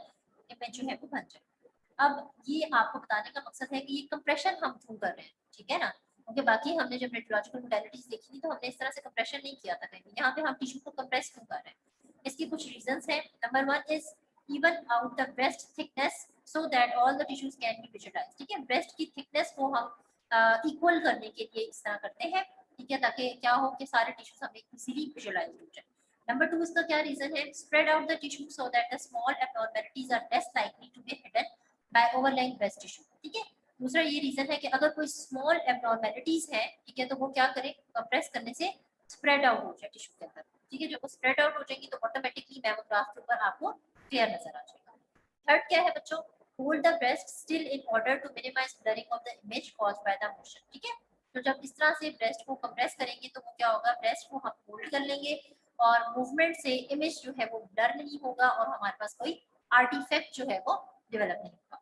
इमेज जो है वो बन जाएगी। अब ये आपको बताने का मकसद है कि ये कंप्रेशन हम क्यों कर रहे हैं, ठीक है ना, क्योंकि बाकी हमने जब रेडियोलॉजिकल मोडेलिटीज देखी थी तो हमने इस तरह से कंप्रेशन नहीं किया था कहीं, यहाँ पे हम टिश्यू को कंप्रेस क्यों कर रहे हैं, इसके कुछ रीजंस हैं। Number 1 is even out the breast thickness so that all the tissues can be visualised, ठीक है, ब्रेस्ट की थिकनेस को हम इक्वल करने के लिए इस तरह करते हैं, ठीक है, ताकि क्या हो कि सारे टिश्यूज हमें इजीली विजुअलाइज हो जाए। नंबर 2 इसका क्या रीजन है, spread out the tissue so that the small abnormalities are less likely to be hidden by overlying breast tissue, ठीक है। दूसरा ये रीजन है कि अगर कोई स्मॉल एब्नॉर्मलिटीज है, ठीक है, तो वो क्या करे, कंप्रेस करने से स्प्रेड आउट हो जाए टिश्यू के अंदर, ठीक है, जब वो स्प्रेड आउट हो जाएंगी तो ऑटोमेटिकली मैमोग्राफ के ऊपर आपको क्लियर नजर आ जाएगा। थर्ड क्या है बच्चों, hold the breast still in order to minimise blurring of the image caused by the motion, ठीक है, तो जब इस तरह से ब्रेस्ट को कंप्रेस करेंगे तो वो क्या होगा, ब्रेस्ट को हम होल्ड कर लेंगे और मूवमेंट से इमेज जो है वो ब्लर नहीं होगा और हमारे पास कोई आर्टिफैक्ट जो है वो डेवलप नहीं होगा।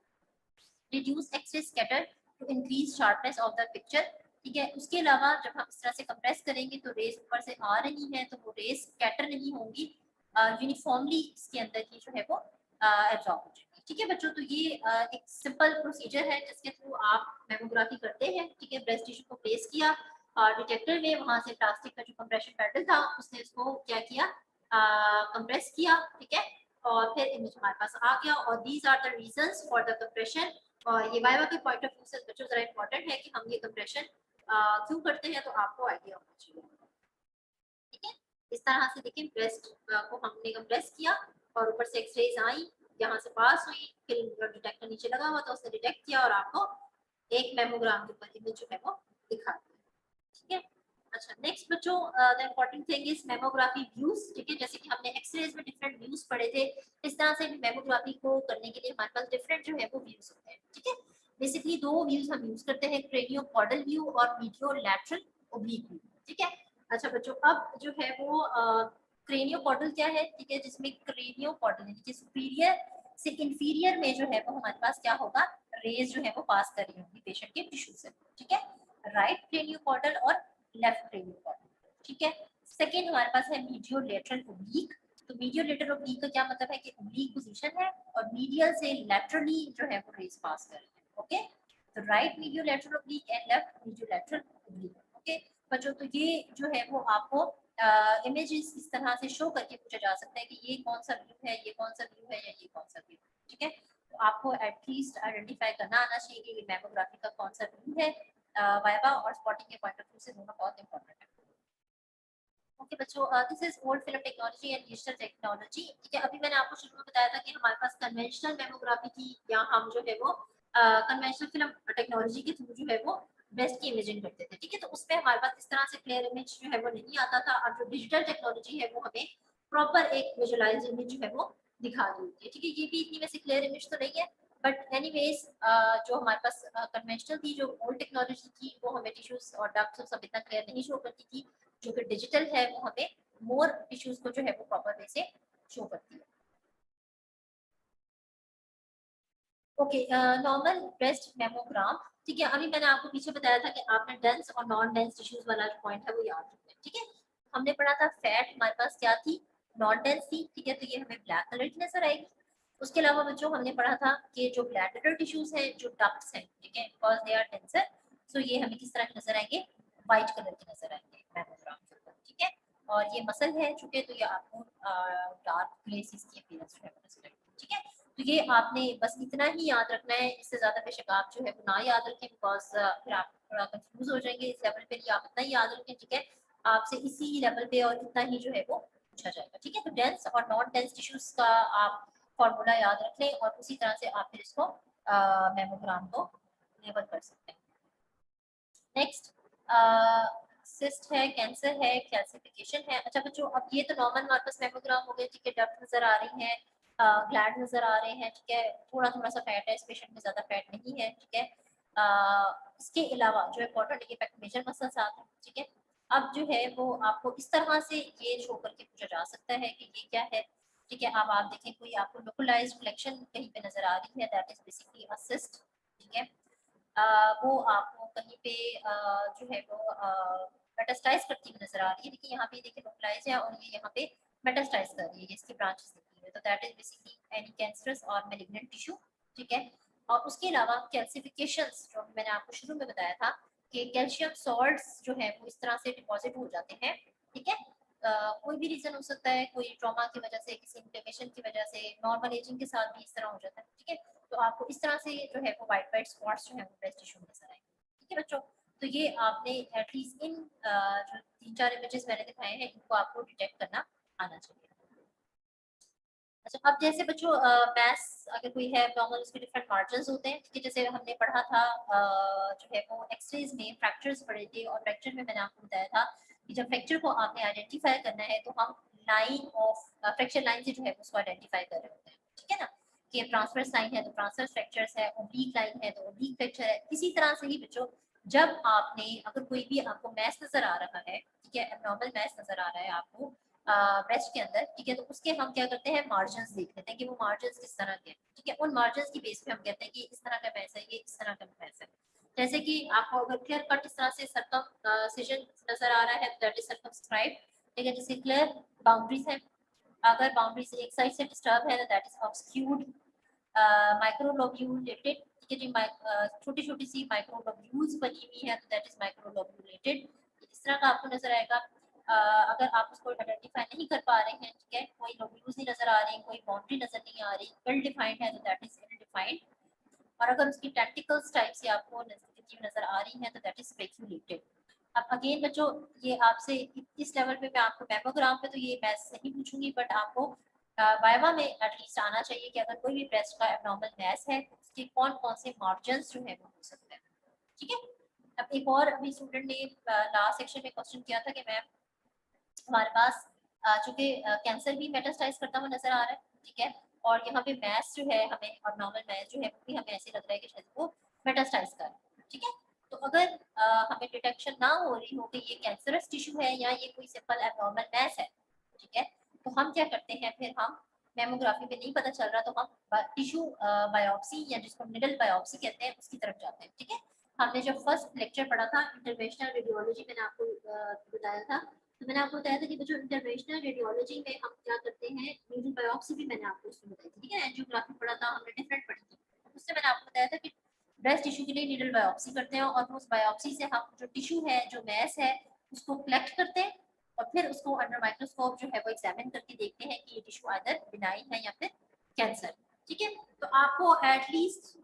Reduce X-ray scatter to increase sharpness of the picture, ठीक है, उसके अलावा जब हम इस तरह से कंप्रेस करेंगे तो रेज ऊपर से आ रही है तो वो रेज स्कैटर नहीं होंगी, यूनिफॉर्मली इसके अंदर की जो है वो एब्जॉर्ब हो जाएगी, ठीक है बच्चों, तो ये एक सिंपल प्रोसीजर है जिसके थ्रू आप मैमोग्राफी करते हैं, ठीक है, ब्रेस्ट टिश्यू को प्लेस किया डिटेक्टर में, वहां से प्लास्टिक का जो कंप्रेशन पैडल था उसने इसको क्या किया, कंप्रेस किया, ठीक है, और फिर इमेज हमारे पास आ गया, और these are the reasons for the compression. और ये वाइवा के पॉइंट ऑफ व्यू से बच्चों जरा इंपॉर्टेंट है कि हम ये कंप्रेशन क्यों करते हैं, तो आपको आइडिया होना चाहिए, ठीक है। इस तरह से देखिए ब्रेस्ट को हमने कंप्रेस किया और ऊपर से एक्सरेज आई, यहाँ से पास हुई, फिर डिटेक्टर नीचे लगा हुआ था उसने डिटेक्ट किया और आपको एक मेमोग्राम के ऊपर इमेज जो है वो दिखा दिया, ठीक है। अच्छा नेक्स्ट बच्चों, the important thing is mammography views, ठीक है, जैसे कि हमने एक्सरेज में डिफरेंट व्यूज पढ़े थे, इस तरह से भी मेमोग्राफी को करने के लिए हमारे पास डिफरेंट जो है वो व्यूज होते हैं, ठीक है। बेसिकली दो व्यूज हम यूज करते हैं, क्रेनियोपोडल व्यू और मीडियोलैटरल ओब्लिक व्यू, ठीक है। अच्छा बच्चों, अब जो है वो क्रेनियोपोडल क्या है, ठीक है, जिसमें क्रेनियोपोडल यानी कि सुपीरियर से इंफीरियर में जो है वो हमारे पास क्या होगा, रेज जो है वो पास कर रही होगी पेशेंट के टिश्यू से, ठीक है, राइट क्रेनियोपोडल और लेफ्ट क्रेनियोपोडल, ठीक है। सेकेंड हमारे पास है मीडियोलैटरल ओब्लिक, तो मीडियोलैटरल ओब्लिक का क्या मतलब है कि ओब्लिक पोजीशन है और मीडियल से लैटरली जो है वो रेज पास कर रही है, ओके। तो right media lateral oblique and left media lateral oblique. Okay बच्चों, तो ये जो है वो आपको इमेजेस इस तरह से शो करके पूछा जा सकता है कि ये कौन सा व्यू है, ये कौन सा व्यू है या ये कौन सा व्यू। ठीक है, तो आपको एटलीस्ट आइडेंटिफाई करना आना चाहिए कि ये मैमोग्राफी का कौन सा व्यू है। वाइवा और स्पॉटिंग के पॉइंट ऑफ व्यू से दोनों बहुत इंपॉर्टेंट है। ओके बच्चों, this is old film technology and digital technology. ठीक है, अभी मैंने आपको शुरू में बताया था कि हमारे पास कन्वेंशनल मेमोग्राफी थी या हम जो है वो कन्वेंशनल फिल्म टेक्नोलॉजी के थ्रू जो है वो ब्रेस्ट की इमेजिंग करते थे। ठीक है, तो उसमें हमारे पास इस तरह से क्लियर इमेज जो है वो नहीं आता था, और जो डिजिटल टेक्नोलॉजी है वो हमें प्रॉपर एक विजुअलाइज इमेज जो है वो दिखा देती है। ठीक है, ये भी इतनी वैसे क्लियर इमेज तो नहीं है, बट एनीवेज जो हमारे पास कन्वेंशनल थी, जो ओल्ड टेक्नोलॉजी थी, वो हमें टिश्यूज और डक्ट्स सब इतना क्लियर नहीं शो करती थी। जो कि डिजिटल है वो हमें मोर टिश्यूज को जो है वो प्रॉपर वे से शो करती है। Okay, normal breast mammogram. ठीक है, अभी मैंने आपको पीछे बताया था कि आपने डेंस और नॉन डेंस टिश्यूज वाला जो पॉइंट है वो याद रखना है। ठीक है, हमने पढ़ा था फैट हमारे पास क्या थी, नॉन डेंस थी। ठीक है, तो ये हमें ब्लैक कलर की नजर आएगी। उसके अलावा बच्चों हमने पढ़ा था कि जो ब्लैडर टिश्यूज हैं, जो डक्ट्स हैं, ठीक है, बिकॉज दे आर डेंसर, सो ये हमें किस तरह की नजर आएंगे, व्हाइट कलर की नजर आएंगे मेमोग्राम के ऊपर। ठीक है, और ये मसल है चूंकि, तो ये आपको डार्क ग्लेसिस की अपीयरेंस जो है वो नजर आएगी। ठीक है, तो ये आपने बस इतना ही याद रखना है, इससे ज्यादा बेशक आप जो है वो ना याद रखें, बिकॉज फिर आप थोड़ा कंफ्यूज हो जाएंगे। इस लेवल पे आप इतना ही याद रखें। ठीक है, आपसे इसी लेवल पे और इतना ही जो है वो पूछा जाएगा। ठीक है, तो डेंस और नॉन डेंस टिश्यूज का आप फॉर्मूला याद रख लें, और उसी तरह से आप फिर इसको मेमोग्राम को लेबल कर सकते हैं। नेक्स्ट, सिस्ट है, कैंसर है, कैल्सिफिकेशन है। अच्छा बच्चों, अब ये तो नॉर्मल हमारे पास मेमोग्राम हो गए। ठीक है, डक्ट नजर आ रही है, ग्लैंड नजर आ रहे हैं। ठीक है, थोड़ा थोड़ा सा फैट है, इस पेशेंट में ज्यादा फैट नहीं है। ठीक है, इसके अलावा जो इम्पोर्टेंट ये मेजर मसल्स आते हैं। ठीक है, अब जो है वो आपको इस तरह से ये शो करके पूछा जा सकता है कि ये क्या है। ठीक है, अब आप देखें कोई आपको लोकलाइज्ड फ्लेक्शन कहीं पे नजर आ रही है, that is basically a cyst. ठीक है, वो आपको कहीं पे जो है वो मेटास्टाइज करती हुई नजर आ रही है। देखिए यहाँ पे देखिए लोकलाइज है, और ये यहाँ पे मेटास्टाइज कर रही है, ये इसकी ब्रांचेस दिख रही है, तो that is basically any cancerous और मैलिग्नेंट टिश्यू। ठीक है, और उसके अलावा कैल्सिफिकेशंस जो मैंने आपको शुरू में बताया था कि कैल्शियम सॉल्ट्स जो है वो इस तरह से डिपॉजिट हो जाते हैं। ठीक है, कोई भी रीजन हो सकता है, कोई ट्रॉमा की वजह से, किसी इन्फ्लेमेशन की वजह से, नॉर्मल एजिंग के साथ भी इस तरह हो जाता है। ठीक है, तो आपको इस तरह से जो है वो वाइट वाइट स्पॉट्स जो है वो ब्रेस्ट टिश्यू में नजर आएंगे। ठीक है बच्चों, तो ये आपने एटलीस्ट इन जो 3-4 इमेजेस मैंने दिखाए हैं, इनको आपको डिटेक्ट करना आना चाहिए। अच्छा, अब जैसे बच्चों मैथ्स अगर कोई है नॉर्मल, उसके डिफरेंट मार्जिन्स होते हैं। ठीक है, जैसे हमने पढ़ा था जो है वो एक्सरेज में फ्रैक्चर्स पढ़े थे, और फ्रैक्चर में मैंने आपको बताया था कि जब फ्रैक्चर को आपने आइडेंटिफाई करना है तो हम लाइन ऑफ फ्रैक्चर लाइन से जो है उसको आइडेंटिफाई कर रहे होते हैं। ठीक है ना, कि ट्रांसवर्स लाइन है तो ट्रांसवर्स फ्रैक्चर्स है, ओब्लीक लाइन है तो ओब्लीक फ्रैक्चर है। इसी तरह से ही बच्चों, जब आपने अगर कोई भी आपको मैस नजर आ रहा है, ठीक है, एबनॉर्मल मैस नजर आ रहा है आपको ब्रेस्ट के अंदर, ठीक है, तो उसके हम क्या करते हैं, मार्जिन्स देख लेते हैं कि वो मार्जिन्स किस तरह के हैं। ठीक है, उन मार्जिन्स की बेस पे हम कहते हैं कि इस तरह का मैस है, ये इस तरह का मैस है। जैसे कि आपको अगर क्लियर कट इस तरह से सर्कमसिजन नजर आ रहा है, दैट इज सर्कमस्क्राइब। ठीक है, जैसे क्लियर बाउंड्रीज है, अगर बाउंड्रीज एक साइड से डिस्टर्ब है, दैट इज ऑब्स्क्यूर्ड। माइक्रोलोब्यूलेटेड, ठीक है जी, छोटी छोटी सी माइक्रोलोब्यूल्स बनी हुई है, दैट इज माइक्रोलोब्यूलेटेड। इस तरह का आपको नजर आएगा। अगर आप उसको आइडेंटिफाई नहीं कर पा रहे हैं, ठीक है, कोई लोब्यूल्स नहीं नजर आ रही, कोई बाउंड्री नजर नहीं आ रही, इल डिफाइंड है, तो दैट इज इल डिफाइंड। और अगर उसकी टेंटिकल्स टाइप से आपको नजर आ रही है, तो दैट इज स्पेक्यूलेटेड। अब अगेन बच्चों, ये आपसे इस लेवल पे मैं आपको मेमोग्राम पे तो ये मैं नहीं पूछूंगी, बट आपको वाइवा में एटलीस्ट आना चाहिए कि अगर कोई भी ब्रेस्ट का एब्नॉर्मल मैस है, उसके कौन कौन से मार्जिन्स जो है वो हो सकते हैं। ठीक है, अब एक और अभी स्टूडेंट ने लास्ट सेक्शन में क्वेश्चन किया था कि मैम हमारे पास चूंकि कैंसर भी मेटास्टाइज करता हुआ नजर आ रहा है। ठीक है, और यहाँ पे मैस जो है हमें, और नॉर्मल मैस जो है वो भी हमें ऐसे लग रहा है कि शायद वो मेटास्टाइज कर रहा है। ठीक है, तो अगर हमें डिटेक्शन ना हो रही हो कि ये कैंसरस टिश्यू है या ये कोई सिंपल एब्नॉर्मल मैस है, ठीक है, तो हम क्या करते हैं, फिर हम मेमोग्राफी में नहीं पता चल रहा तो हम टिश्यू बायोप्सी या जिसको निडल बायोप्सी कहते हैं उसकी तरफ जाते हैं। ठीक है, हमने जब फर्स्ट लेक्चर पढ़ा था इंटरवेंशनल रेडियोलॉजी, मैंने आपको बताया था, तो मैंने आपको बताया था कि जो इंटरवेंशनल रेडियोलॉजी में हम क्या करते हैं, नीडल बायोप्सी भी मैंने आपको उसमें बताई थी। ठीक है, एंजियोग्राफी पढ़ा था हमने, डिफरेंट पढ़ी थी, उससे मैंने आपको बताया था कि ब्रेस्ट टिश्यू के लिए नीडल बायोप्सी करते हैं और उस बायोप्सी से हम जो टिश्यू है, जो मैस है, उसको कलेक्ट करते हैं और फिर उसको अंडर माइक्रोस्कोप जो है वो एग्जामिन करके देखते हैं कि ये टिश्यू आइदर बिनाइन है या फिर कैंसर। ठीक है, तो आपको एटलीस्ट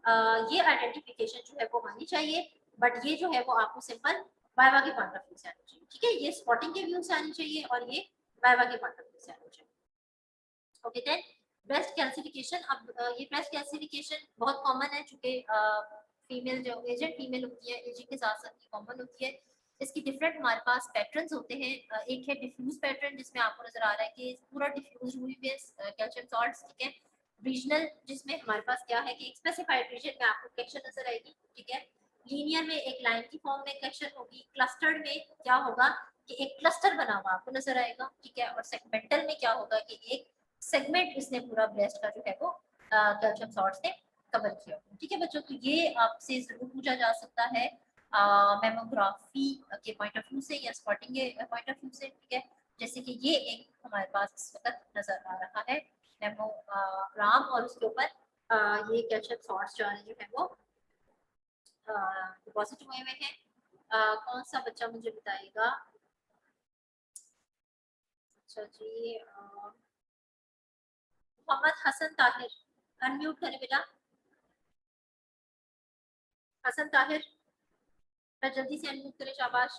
ये आइडेंटिफिकेशन जो है वो आनी चाहिए, बट ये जो है वो आपको सिंपल वाइवा के पॉइंट ऑफ व्यू से आनी चाहिए। ठीक है, ये स्पॉटिंग के व्यू से आनी चाहिए और ये वाइवा के पॉइंट ऑफ व्यू से आनी चाहिए। Okay then breast calcification. अब ये ब्रेस्ट कैल्सिफिकेशन बहुत कॉमन है, चूंकि फीमेल जो एजेड फीमेल होती है, एजिंग के साथ साथ कॉमन होती है। इसकी डिफरेंट हमारे पास पैटर्न्स होते हैं। एक है डिफ्यूज पैटर्न, जिसमें आपको नजर आ रहा है कि पूरा डिफ्यूज हुई हुई है कैल्शियम सॉल्ट्स। ठीक है, रीजनल, जिसमें हमारे पास क्या है कि एक स्पेसिफाइड रीजन में आपको कलेक्शन नजर आएगी। ठीक है, लीनियर में एक लाइन की फॉर्म में कलेक्शन होगी। क्लस्टर्ड में क्या होगा कि एक क्लस्टर बना हुआ आपको नजर आएगा। ठीक है, और सेगमेंटल में क्या होगा कि एक सेगमेंट इसने पूरा ब्रेस्ट का जो है वो कैल्शियम सॉल्ट्स ने कवर किया। ठीक है बच्चों, तो ये आपसे जरूर पूछा जा सकता है मेमोग्राफी के पॉइंट ऑफ व्यू से या स्पॉटिंग के पॉइंट ऑफ व्यू से। ठीक है, जैसे कि ये एक हमारे पास इस वक्त नजर आ रहा है मेमोग्राम, और उसके ऊपर ये कैल्शियम सॉल्ट्स जो है वो डिपॉजिट हुए हुए हैं। कौन सा बच्चा मुझे बताएगा? अच्छा जी, मोहम्मद हसन ताहिर, अनम्यूट करें बेटा। हसन ताहिर, जल्दी से अनम्यूट करें, शाबाश।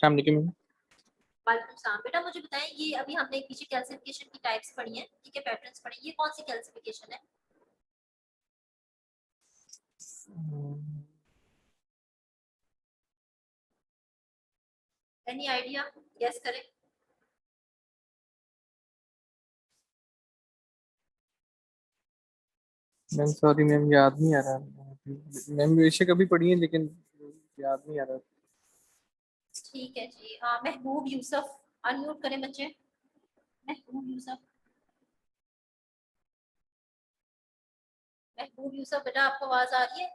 वालेकुम सलाम। बेटा मुझे बताएं, ये अभी हमने पीछे कैल्सिफिकेशन की टाइप्स पढ़ी हैं, ठीक है, पैटर्न्स पढ़ी, ये कौन सी कैल्सिफिकेशन है? Any idea? गेस करें। मैम सॉरी मैम, याद नहीं आ रहा। मैम वैसे कभी पढ़ी है लेकिन याद नहीं आ रहा। ठीक है जी, महबूब यूसुफ, अनम्यूट करें बच्चे। महबूब यूसुफ, महबूब यूसुफ बेटा, आपको आवाज आ रही है?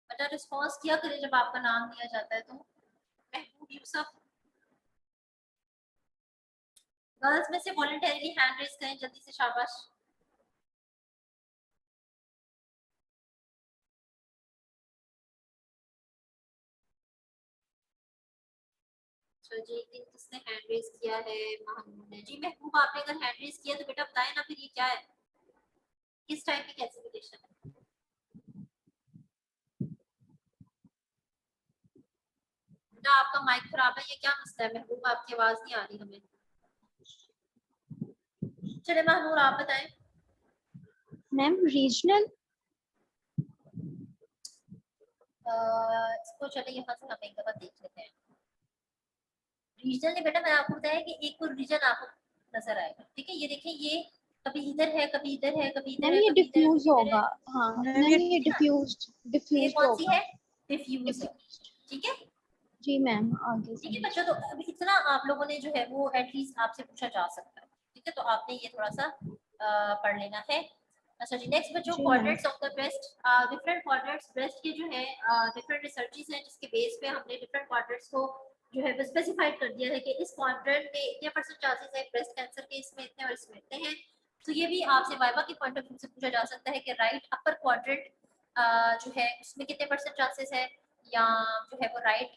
बेटा रिस्पॉन्स किया करें जब आपका नाम लिया जाता है तो। महबूब यूसुफ, गर्ल्स में से वॉलंटरीली हैंड रेज करें जल्दी से, शाबाश। अच्छा जी, किसने हैंड रेज किया है? महमूद ने। जी महबूब, आपने अगर हैंड रेज किया तो बेटा बताएं ना, फिर ये क्या है, किस टाइप की कैल्सिफिकेशन है? बेटा आपका माइक खराब है, ये क्या मसला है? महबूब आपकी आवाज नहीं आ रही हमें। चले महनूर आप बताएं। Ma'am regional. इसको चले यहाँ से हम एक दफा देख लेते हैं। रीजनल ने बेटा मैं आपको बताया कि एक कोई रीजन आपको नजर आएगा। ठीक है, ये देखें, ये कभी इधर है, कभी इधर है, कभी इधर मैम है, ये कभी इधर है, डिफ्यूज कभी इधर है। होगा। हाँ मैम मैम ये ठीक है ना? डिफ्यूज्ड ये डिफ्यूज्ड कौन सी होगा। है? डिफ्यूज है। ठीक है, जी मैम, आगे ठीक है समझ। बच्चों, तो अभी इतना आप लोगों ने जो है वो एटलीस्ट आपसे पूछा जा सकता है। ठीक है, तो आपने ये थोड़ा सा पढ़ लेना है। अच्छा जी, नेक्स्ट बच्चों, जी ma'am. Quadrants of the breast. Different quadrants breast के जो है डिफरेंट रिसर्चेस हैं, जिसके बेस पे हमने डिफरेंट क्वाड्रेंट्स को जो है स्पेसिफाइड कर दिया है कि इस क्वाड्रेंट में इतने परसेंट चांसेस है ब्रेस्ट कैंसर के, इसमें इतने और इसमें इतने हैं। तो ये भी आपसे वाइवा के पॉइंट ऑफ व्यू से पूछा जा सकता है कि राइट अपर क्वाड्रेंट जो है उसमें कितने परसेंट चांसेस है, या जो है वो राइट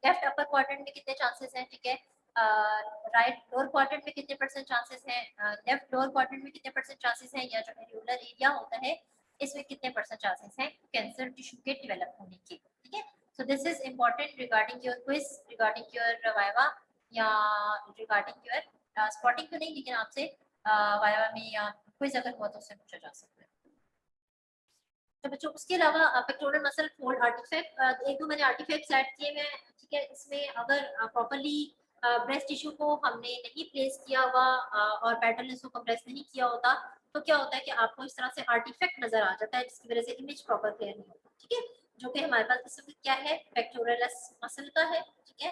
लेफ्ट अपर क्वाड्रेंट में कितने चांसेस हैं। ठीक है, राइट लोअर क्वाड्रेंट में कितने परसेंट चांसेस हैं, लेफ्ट लोअर क्वाड्रेंट में कितने परसेंट चांसेस हैं, या जो एरियोलर एरिया होता है इसमें कितने परसेंट चांसेस हैं कैंसर टिश्यू के डेवलप होने के। ठीक है, so this is important regarding your quiz, regarding your viva, या रिगार्डिंग योर स्पॉटिंग तो नहीं, लेकिन आपसे वाइवा में या क्विज अगर हुआ तो उससे पूछा जा सकता है। तो बच्चों उसके अलावा पेक्टोरल मसल फोल्ड आर्टिफैक्ट, एक दो मैंने आर्टिफैक्ट्स ऐड किए हुए हैं। ठीक है, इसमें अगर प्रॉपर्ली ब्रेस्ट टिश्यू को हमने नहीं प्लेस किया हुआ और पैटर्न को कंप्रेस नहीं किया होता, तो क्या होता है कि आपको इस तरह से आर्टिफैक्ट नजर आ जाता है, जिसकी वजह से इमेज प्रॉपर क्लियर नहीं होती। ठीक है, जो कि हमारे पास इस वक्त क्या है, पेक्टोरल मसल का है। ठीक है,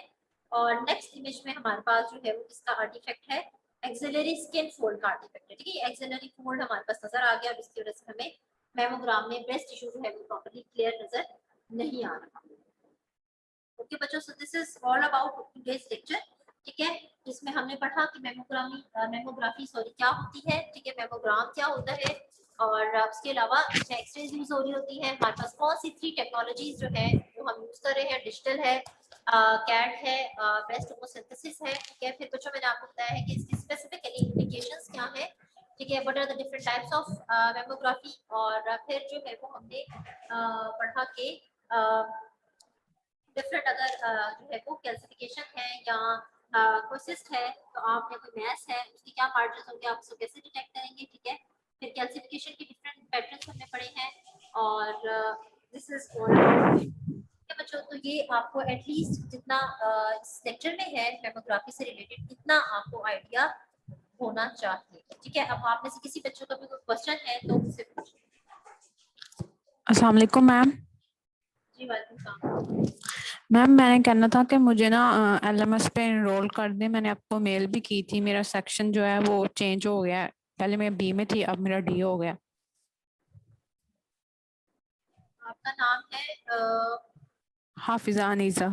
और नेक्स्ट इमेज में हमारे पास जो है वो इसका आर्टिफैक्ट है एक्सिलरी स्किन फोल्ड का आर्टिफैक्ट है। ठीक है, एक्सिलरी फोल्ड हमारे पास नजर आ गया, जिसकी वजह से हमें मेमोग्राम में ब्रेस्ट टिश्यू जो है वो प्रॉपर्ली क्लियर नजर नहीं आ रहा। ओके बच्चों, so this is all about today's lecture. ठीक है, जिसमें हमने पढ़ा कि मेमोग्राफी क्या होती है, ठीक है, मेमोग्राम क्या होता है, और उसके अलावा एक्सरेज यूज हो रही होती है। हमारे पास कौन सी 3 टेक्नोलॉजीज जो है वो हम यूज कर रहे हैं, डिजिटल है, कैट है, ब्रेस्ट टोमोसिंथेसिस है, ठीक है। फिर बच्चों मैंने आपको बताया है कि इसकी स्पेसिफिक इंडिकेशंस क्या है, ठीक है, what are the different types of mammography. और फिर जो है वो हमने पढ़ा के डिफरेंट अगर जो है वो कैल्सिफिकेशन है या कोई सिस्ट है तो आप या कोई मैस है उसके क्या मार्जिन होंगे, आप उसको कैसे डिटेक्ट करेंगे, ठीक है। फिर कैल्सिफिकेशन के डिफरेंट पैटर्न्स हमने पढ़े हैं, और दिस इज ऑल बच्चों। तो ये आपको एटलीस्ट जितना इस लेक्चर में है मेमोग्राफी से रिलेटेड इतना आपको आइडिया होना चाहिए, ठीक है। अब आप में से किसी बच्चों का भी कोई क्वेश्चन है तो उससे पूछिए। अस्सलाम वालेकुम मैम। जी वालेकुम सलाम। मैम मैंने कहना था कि मुझे ना LMS पे इनरोल कर दें। मैंने आपको मेल भी की थी। मेरा सेक्शन जो है वो चेंज हो गया है। पहले मैं B में थी, अब मेरा D हो गया। आपका नाम है हाफिजा अनीसा।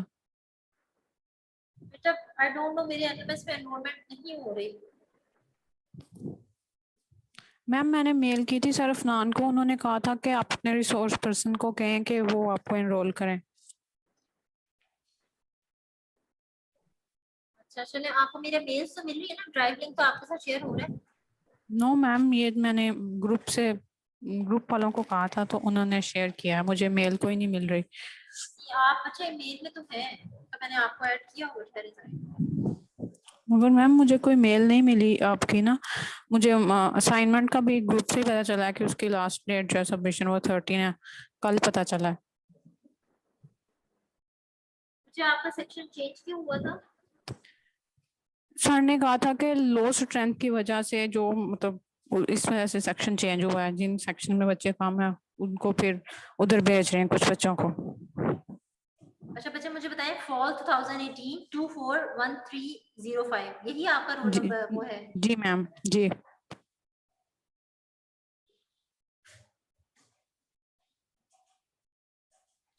बेटा आई डोंट नो, मेरे एलएमएस पे एनरोलमेंट नहीं हो रही। मैम मैंने मेल की थी सर अफनान को, उन्होंने कहा था कि आप अपने रिसोर्स पर्सन को कहें कि वो आपको इनरोल करें। अच्छा चले, आपको मेरे मेल्स तो मिल रही है ना, ड्राइव लिंक तो आपके साथ शेयर हो रहा है। नो मैम, ये मैंने ग्रुप वालों को कहा था तो उन्होंने शेयर किया है, मुझे मेल कोई नहीं मिल रही। ये आप अच्छा मेल में तो है, तो मैंने आपको ऐड किया हुआ है साइड। मगर मैम मुझे कोई मेल नहीं मिली आपकी ना। मुझे असाइनमेंट का भी ग्रुप से ही पता चला है कि उसकी लास्ट डेट जो है सबमिशन वो 13 है, कल पता चला है। मुझे आपका सेक्शन चेंज क्यों हुआ था? सर ने कहा था कि लो स्ट्रेंथ की वजह से जो मतलब इस वजह से सेक्शन चेंज हुआ है। जिन सेक्शन में बच्चे कम है उनको फिर उधर भेज रहे हैं कुछ बच्चों को। अच्छा बच्चे मुझे बताएं, फॉल 2018 241305 यही आपका रोल जी नंबर वो है? जी मैम जी।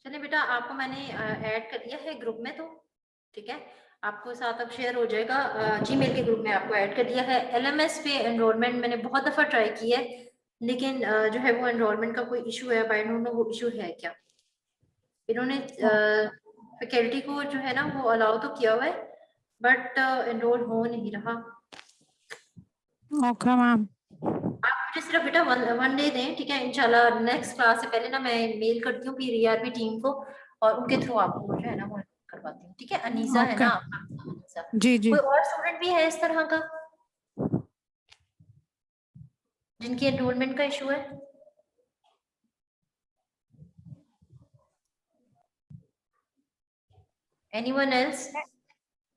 चलिए बेटा, आपको मैंने ऐड कर दिया है ग्रुप में, तो ठीक है, आपको साथ अब शेयर हो जाएगा। जीमेल के ग्रुप में आपको ऐड कर दिया है। एलएमएस पे एनरोलमेंट मैंने बहुत दफ़ा ट्राई की है, लेकिन जो है वो एनरोलमेंट का कोई इशू है, आई डोंट नो वो इशू है क्या। इन्होंने फैकल्टी को जो है ना वो अलाउ तो किया हुआ है, बट एनरोल हो नहीं रहा। Okay ma'am. आप मुझे सिर्फ बेटा वन डे दें, ठीक है। इंशाल्लाह नेक्स्ट क्लास से पहले ना मैं मेल करती हूँ फिर ईआरपी टीम को, और उनके थ्रू आपको जो है ना वो करवाती हूँ, ठीक है। अनीसा है ओके ना आपका? अनीसा। जी जी। कोई और स्टूडेंट भी है इस तरह का जिनकी एनरोलमेंट का इशू है? Anyone else?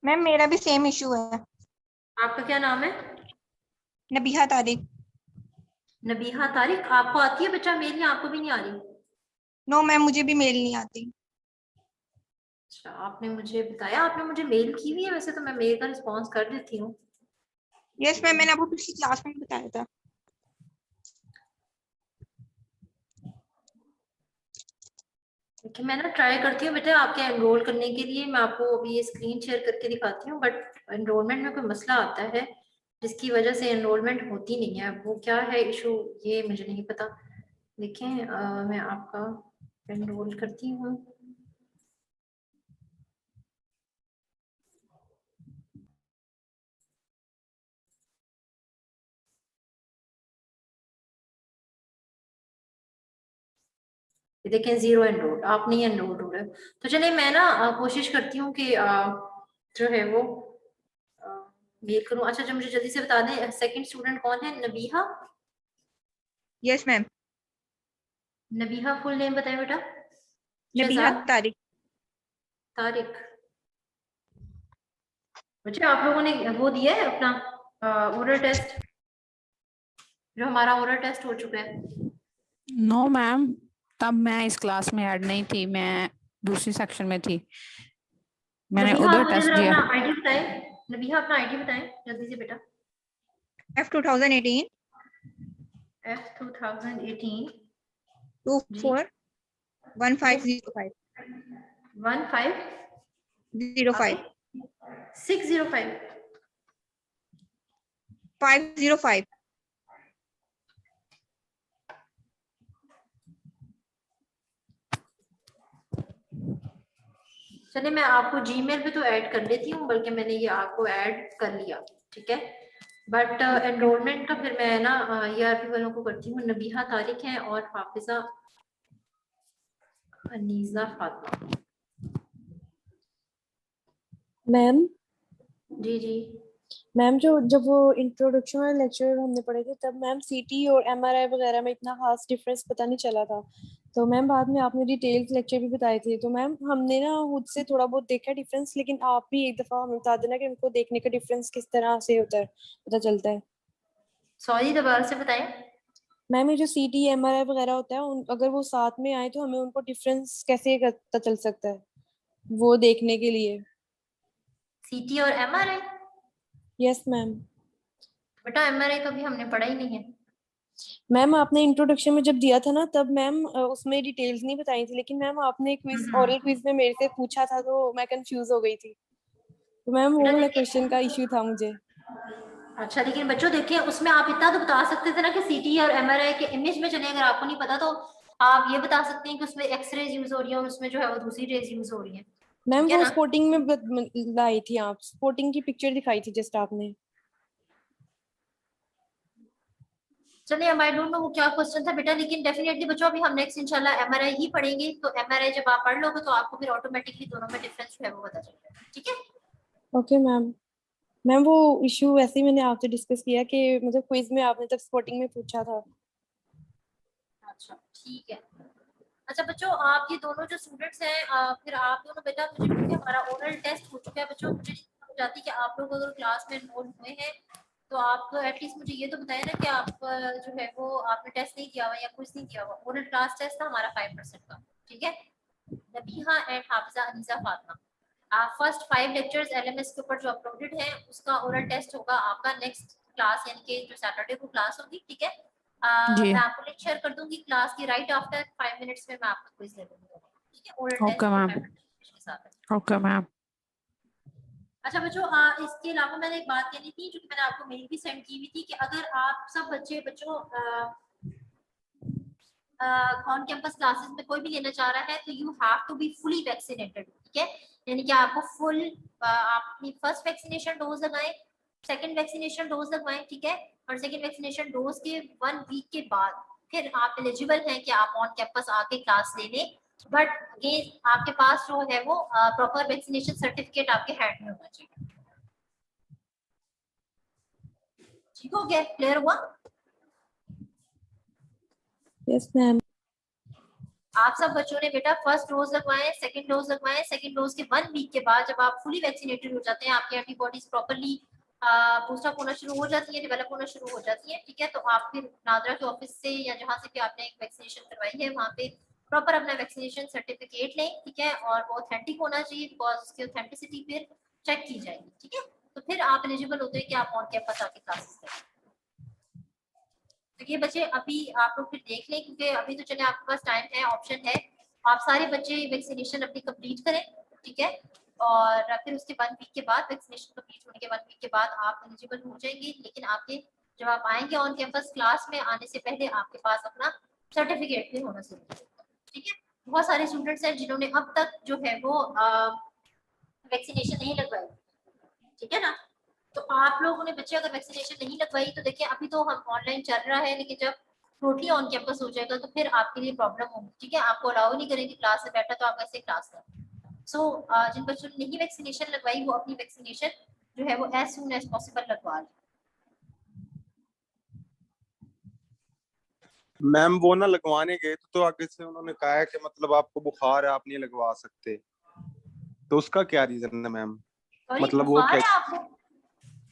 मैम मेरा भी सेम इशू है। आपका क्या नाम है? नबीहा तारिक। नबीहा तारिक। आपको आती है बच्चा मेल या आपको भी नहीं आ रही? नो मैम, मुझे भी मेल नहीं आती। अच्छा, आपने मुझे बताया, आपने मुझे मेल की हुई है, वैसे तो मैं मेल का रिस्पॉन्स कर देती हूँ। यस मैम, मैंने आपको पिछली क्लास में बताया था। देखिए मैं ना ट्राई करती हूँ बेटा आपके एनरोल करने के लिए, मैं आपको अभी ये स्क्रीन शेयर करके दिखाती हूँ, बट एनरोलमेंट में कोई मसला आता है जिसकी वजह से एनरोलमेंट होती नहीं है। वो क्या है इशू ये मुझे नहीं पता। देखें मैं आपका एनरोल करती हूँ। देखें 0 एनरोल, आप नहीं एनरोल हो रहे। तो चलिए मैं ना कोशिश करती हूँ कि जो है वो मेल करूँ। अच्छा जो मुझे जल्दी से बता दें, सेकंड स्टूडेंट कौन है? Nabiha? Yes ma'am. Nabiha full name बताएं बेटा। नबीहा शहजाद तारिक। तारिक। अच्छा आप लोगों ने वो दिया है अपना ओरल टेस्ट, जो हमारा ओरल टेस्ट हो चुका है? नो मैम, तब मैं इस क्लास में ऐड नहीं थी, मैं दूसरी सेक्शन में थी। मैंने नबीहा उधर आप मुझे टेस्ट जरा दिया। अपना आईडी बताएं। नबीहा अपना आईडी बताएं जल्दी से बेटा। F 2018 F 2018 24 1505 15 05। 605 505 चलिए मैं आपको जीमेल पे तो ऐड कर लेती हूँ, बल्कि मैंने ये आपको ऐड कर लिया, ठीक है। बट एनरोलमेंट का फिर मैं ना ERP वालों को करती हूँ। नबीहा तारिक है और हाफिजा अनीजा फातिमा। मैम जी जी मैम जो जब वो इंट्रोडक्शन वाले लेक्चर हमने पढ़े थे तब मैम सीटी और एमआरआई वगैरह में इतना खास डिफरेंस पता नहीं चला था। तो मैम बाद में आपने डिटेल्स लेक्चर भी बताए थे, तो मैम हमने ना खुद से थोड़ा बहुत देखा डिफरेंस, लेकिन आप भी एक दफा हमें बता देना कि हमको देखने का डिफरेंस किस तरह से होता है, पता चलता है। सॉरी दोबारा से बताएं। मैम ये जो सीटी एमआरआई वगैरह होता है अगर वो साथ में आए तो हमें उनको डिफरेंस कैसे पता चल सकता है वो देखने के लिए। CT और MRI? Yes ma'am. बेटा MRI कभी हमने पढ़ा ही नहीं है। मैम आपने इंट्रोडक्शन में जब दिया था ना तब मैम उसमें डिटेल्स नहीं बताई थी, लेकिन मैम आपने क्विज ओरल क्विज में मेरे से पूछा था तो मैं कंफ्यूज हो गई थी, तो मैम वो बेटा वाला देखिए, क्वेश्चन का इश्यू था मुझे। अच्छा लेकिन बच्चों देखिए उसमें आप इतना तो बता सकते थे ना कि CT और MRI के इमेज में चले, अगर आपको नहीं पता तो आप ये बता सकते हैं कि उसमें एक्सरेज यूज हो रही है और उसमें जो है वो दूसरी रेज यूज हो रही है। मैम ठीक है वो ना? स्पोर्टिंग में लाई थी, आप स्पोर्टिंग की पिक्चर दिखाई थी जस्ट आपने। चलिए अब आई डोंट नो वो क्या क्वेश्चन था बेटा, लेकिन डेफिनेटली बच्चों अभी हम नेक्स्ट इंशाल्लाह MRI ही पढ़ेंगे, तो MRI जब आप पढ़ लोगे तो आपको फिर ऑटोमेटिकली दोनों में डिफरेंस जो है वो पता चल जाएगा। ठीक है? Okay ma'am. मैम वो इश्यू वैसे ही मैंने आपसे डिस्कस किया कि मतलब क्विज में आपने तब स्पोर्टिंग में पूछा था। अच्छा ठीक है। अच्छा बच्चों आप ये दोनों जो स्टूडेंट्स हैं फिर आप दोनों बेटा, मुझे क्योंकि हमारा ओरल टेस्ट हो चुका है बच्चों, मुझे हो जाती कि आप लोग अगर क्लास में एनरोल हुए हैं तो आप तो एटलीस्ट मुझे ये तो बताएं ना कि आप जो है वो आपने टेस्ट नहीं दिया हुआ या कुछ नहीं दिया हुआ। ओरल क्लास टेस्ट था हमारा 5% का, ठीक है। Nabiha and Hafiza Anisa Fatima, first 5 lectures LMS के ऊपर जो अपलोडेड है उसका ओरल टेस्ट होगा आपका नेक्स्ट क्लास, यानी कि जो सैटरडे को क्लास होगी, ठीक है। जी मैं आपको लिंक शेयर कर दूंगी क्लास की, राइट आफ्टर 5 मिनट्स में मैं आपको क्विज ले लूंगी, ठीक है। ओरल टेस्ट ओके जो मैम। 5 मिनट के साथ है। Okay ma'am. अच्छा बच्चों इसके अलावा मैंने एक बात कहनी थी जो कि मैंने आपको मेल भी सेंड की हुई थी कि अगर आप सब बच्चों ऑन कैंपस क्लासेस में कोई भी लेना चाह रहा है तो you have to be fully vaccinated, ठीक है। यानी कि आपको फुल आप अपनी फर्स्ट वैक्सीनेशन डोज लगाएं, सेकंड वैक्सीनेशन डोज लगवाएं, ठीक है। और सेकंड वैक्सीनेशन डोज के 1 वीक के बाद फिर आप एलिजिबल हैं कि आप ऑन कैंपस आके क्लास ले लें, बट अगेन आपके पास जो है वो प्रॉपर वैक्सीनेशन सर्टिफिकेट आपके हैंड में होना चाहिए। ठीक हो गया? क्लियर हुआ? Yes ma'am. आप सब बच्चों ने बेटा फर्स्ट डोज लगवाएं, सेकंड डोज लगवाएं। सेकंड डोज के 1 वीक के बाद जब आप फुली वैक्सीनेटेड हो जाते हैं, आपकी एंटीबॉडीज प्रॉपर्ली बूस्ट अप होना शुरू हो जाती है, डेवलप होना शुरू हो जाती है, ठीक है। तो आप फिर नादरा के ऑफिस से या जहां से भी आपने एक वैक्सीनेशन करवाई है वहां पे प्रॉपर अपना वैक्सीनेशन सर्टिफिकेट लें, ठीक है। और वो ऑथेंटिक होना चाहिए बिकॉज उसकी ऑथेंटिसिटी फिर चेक की जाएगी, ठीक है। तो फिर आप एलिजिबल होते हैं कि आप ऑन कैंपस आके क्लासेस करें। तो ये बच्चे अभी आप लोग फिर देख लें, क्योंकि अभी तो चले आपके पास टाइम है, ऑप्शन है। आप सारे बच्चे वैक्सीनेशन अपनी कंप्लीट करें, ठीक है। और फिर उसके 1 वीक के बाद वैक्सीनेशन कंप्लीट होने के 1 वीक के बाद आप एलिजिबल हो जाएंगे। लेकिन आपके जब आप आएंगे ऑन कैंपस क्लास में आने से पहले आपके पास अपना सर्टिफिकेट भी होना जरूरी है, ठीक है। बहुत सारे स्टूडेंट्स हैं जिन्होंने अब तक जो है वो वैक्सीनेशन नहीं लगवाई, ठीक है ना। तो आप लोगों ने बच्चे अगर वैक्सीनेशन नहीं लगवाई तो देखिए अभी तो हम ऑनलाइन चल रहा है, लेकिन जब टोटली ऑन कैंपस हो जाएगा तो फिर आपके लिए प्रॉब्लम होगी, ठीक है। आपको अलाउ नहीं करेंगे क्लास में बैठा तो आप ऐसे क्लास करें। सो जिन बच्चों ने नहीं वैक्सीनेशन लगवाई वो अपनी वैक्सीनेशन जो है वो एज सून एज पॉसिबल लगवा लें। मैम वो ना लगवाने गए तो आगे से उन्होंने कहा है कि मतलब आपको बुखार है आप नहीं लगवा सकते, तो उसका क्या रीजन है मैम? मतलब वो बुखार क्या? है आपको?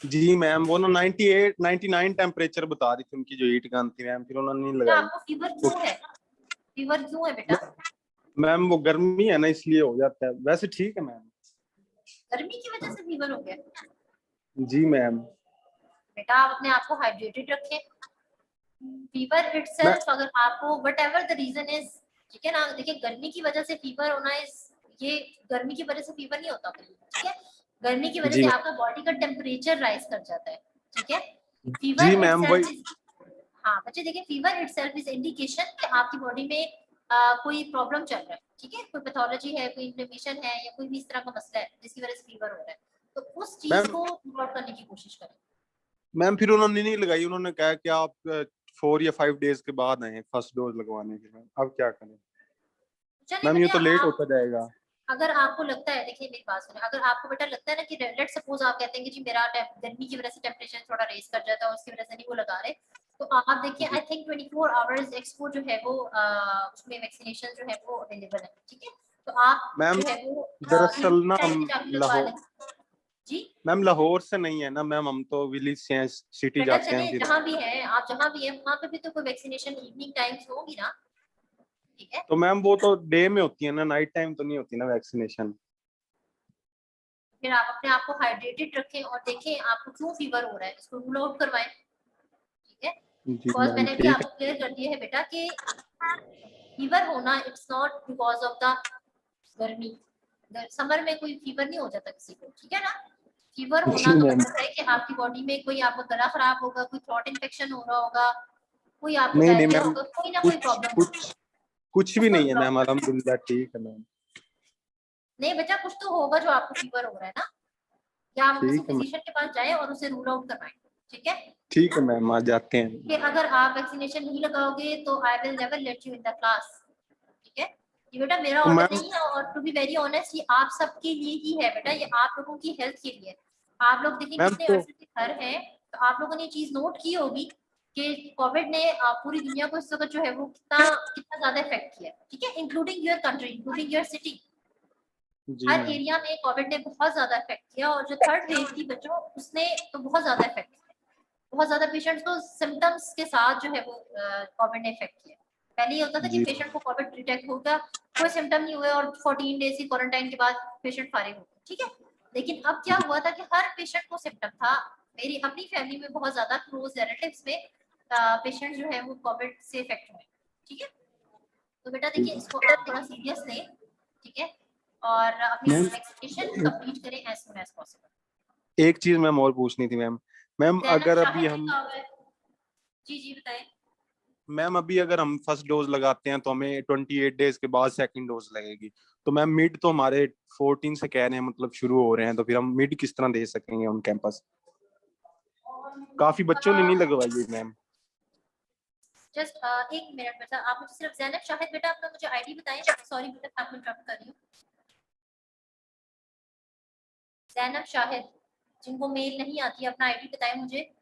जी मैम वो ना 98 99 टेम्परेचर बता रही थी उनकी जो हीट गन थी मैम, फिर उन्होंने नहीं लगाई। आपको फीवर क्यों है? फीवर क्यों है बेटा? मैम वो गर्मी है ना इसलिए हो जाता है, वैसे ठीक है मैम। गर्मी की वजह से फीवर हो गया? जी मैम। बेटा आप अपने आप को हाइड्रेटेड रखें। फीवर इटसेल्फ अगर आपको व्हाटएवर द रीजन इज, ठीक है ना। देखिए गर्मी की वजह से फीवर होना इज, ये गर्मी की वजह से फीवर नहीं होता, ठीक है। गर्मी की वजह जी से आपका बॉडी का टेम्परेचर राइज कर जाता है, ठीक है। जी फीवर मैम वही हाँ बच्चे देखिए, फीवर इटसेल्फ इज इंडिकेशन कि आपकी बॉडी में कोई प्रॉब्लम चल रहा है, ठीक है, कोई पैथोलॉजी है, कोई इन्फ्लेमेशन है या कोई भी इस तरह का मसला है जिसकी वजह से फीवर हो रहा है, तो उस चीज मैम को रूल आउट करने की कोशिश करें। मैम फिर उन्होंने नहीं लगाई, उन्होंने कहा कि आप 4 या 5 डेज के बाद आए फर्स्ट डोज लगवाने के। मैम अब क्या करें चलिए मैम, ये बेटा, तो लेट आप होता जाएगा। अगर आपको लगता है, देखिए मेरी बात सुनिए, अगर आपको बेटा लगता है ना कि लेट सपोज आप कहते हैं कि जी मेरा गर्मी की वजह से टेम्परेचर थोड़ा रेज कर जाता है और उसकी वजह से नहीं वो लगा रहे, तो आप देखिए आई थिंक 24 आवर्स एक्सपो जो है वो उसमें वैक्सीनेशन जो है वो अवेलेबल है, ठीक है, तो आप मैम जो है वो दरअसल ना टाइम हम पे जाके लगवा लाहौर लें। जी मैम लाहौर से नहीं है ना मैम, हम तो विलेज से हैं, सिटी बेटा जाते हैं चलिए, फिर। जहाँ भी है आप, जहाँ भी है वहाँ पे भी तो कोई वैक्सीनेशन इवनिंग टाइम्स होगी ना, ठीक है। तो मैम वो तो डे में होती है ना, नाइट टाइम तो नहीं होती ना वैक्सीनेशन। फिर आप अपने आप को हाइड्रेटेड रखें और देखें आपको क्यों फीवर हो रहा है, इसको रूल आउट करवाएं, ठीक है। जी बिकॉज मैम मैंने भी ठीक आपको क्लियर कर दिया है बेटा कि फीवर होना it's not because of the गर्मी, समर में कोई फीवर नहीं हो जाता किसी को, ठीक है ना। फीवर है। होना जी तो मैम मतलब है कि आपकी बॉडी में कोई आपका गला खराब होगा, कोई थ्रोट इन्फेक्शन हो रहा होगा, कोई आपको नहीं नहीं डायरिया मैम, होगा, कोई ना कोई कुछ प्रॉब्लम होगी, कुछ कुछ भी उसको नहीं है रूल मैम, आउट। अल्हम्दुलिल्लाह ठीक है मैम। नहीं बेटा, कुछ तो होगा जो आपको फीवर हो रहा है ना, या आप किसी ठीक है मैम, फिजिशियन के पास जाएं और उसे रूल आउट करवाएं, ठीक है। ठीक है मैम, आ जाते हैं। कि अगर आप वैक्सीनेशन नहीं लगाओगे तो I will never let you in the class, ठीक है। ये बेटा मेरा तो ऑर्डर मैम नहीं है, और टू बी वेरी ऑनेस्ट ये आप सबके लिए ही है बेटा, ये आप लोगों की हेल्थ के लिए। आप लोग देखिए मैम कितने तो अरसे से घर हैं, तो आप लोगों ने ये चीज नोट की होगी कि कोविड ने पूरी दुनिया को इस वक्त जो है वो कितना कितना ज्यादा इफेक्ट किया है, ठीक है, including your country, including your city. जी हर मैम, एरिया में कोविड ने बहुत ज्यादा इफेक्ट किया, और जो थर्ड वेव थी बच्चों उसने तो बहुत ज्यादा इफेक्ट किया, बहुत ज्यादा पेशेंट्स को सिम्टम्स के साथ जो है वो कोविड ने इफेक्ट किया। पहले ये होता था कि जी पेशेंट को कोविड डिटेक्ट होगा, कोई सिम्टम नहीं हुए और 14 डेज की क्वारंटाइन के बाद पेशेंट फारिग हो गया, ठीक है। लेकिन अब क्या हुआ था कि हर पेशेंट को सिम्टम था, मेरी अपनी फैमिली में बहुत ज्यादा क्लोज रिलेटिव्स में पेशेंट जो है वो कोविड से इफेक्ट हुए, ठीक है। तो बेटा देखिए इसको आप थोड़ा सीरियस लें, ठीक है, और अपनी मैम वैक्सीनेशन कंप्लीट करें एज सून एज पॉसिबल। एक चीज मैम और पूछनी थी मैम। मैम जैनब अगर अभी शाहिद हम लिखा हुआ है। जी जी बताएं। मैम अभी अगर हम फर्स्ट डोज लगाते हैं तो हमें 28 डेज के बाद सेकंड डोज लगेगी, तो मैम मिड तो हमारे 14 से कह रहे हैं, मतलब शुरू हो रहे हैं, तो फिर हम मिड किस तरह दे सकेंगे ऑन कैंपस? काफी बच्चों ने नहीं लगवाई है मैम। जस्ट एक मिनट बेटा, आप मुझे सिर्फ जैनब शाहिद बेटा अपना मुझे आईडी बताएं। सॉरी बेटा मैं आपको इंटरप्ट कर रही हूँ। जैनब शाहिद, जिनको मेल नहीं आती है अपना आईडी बताएं मुझे।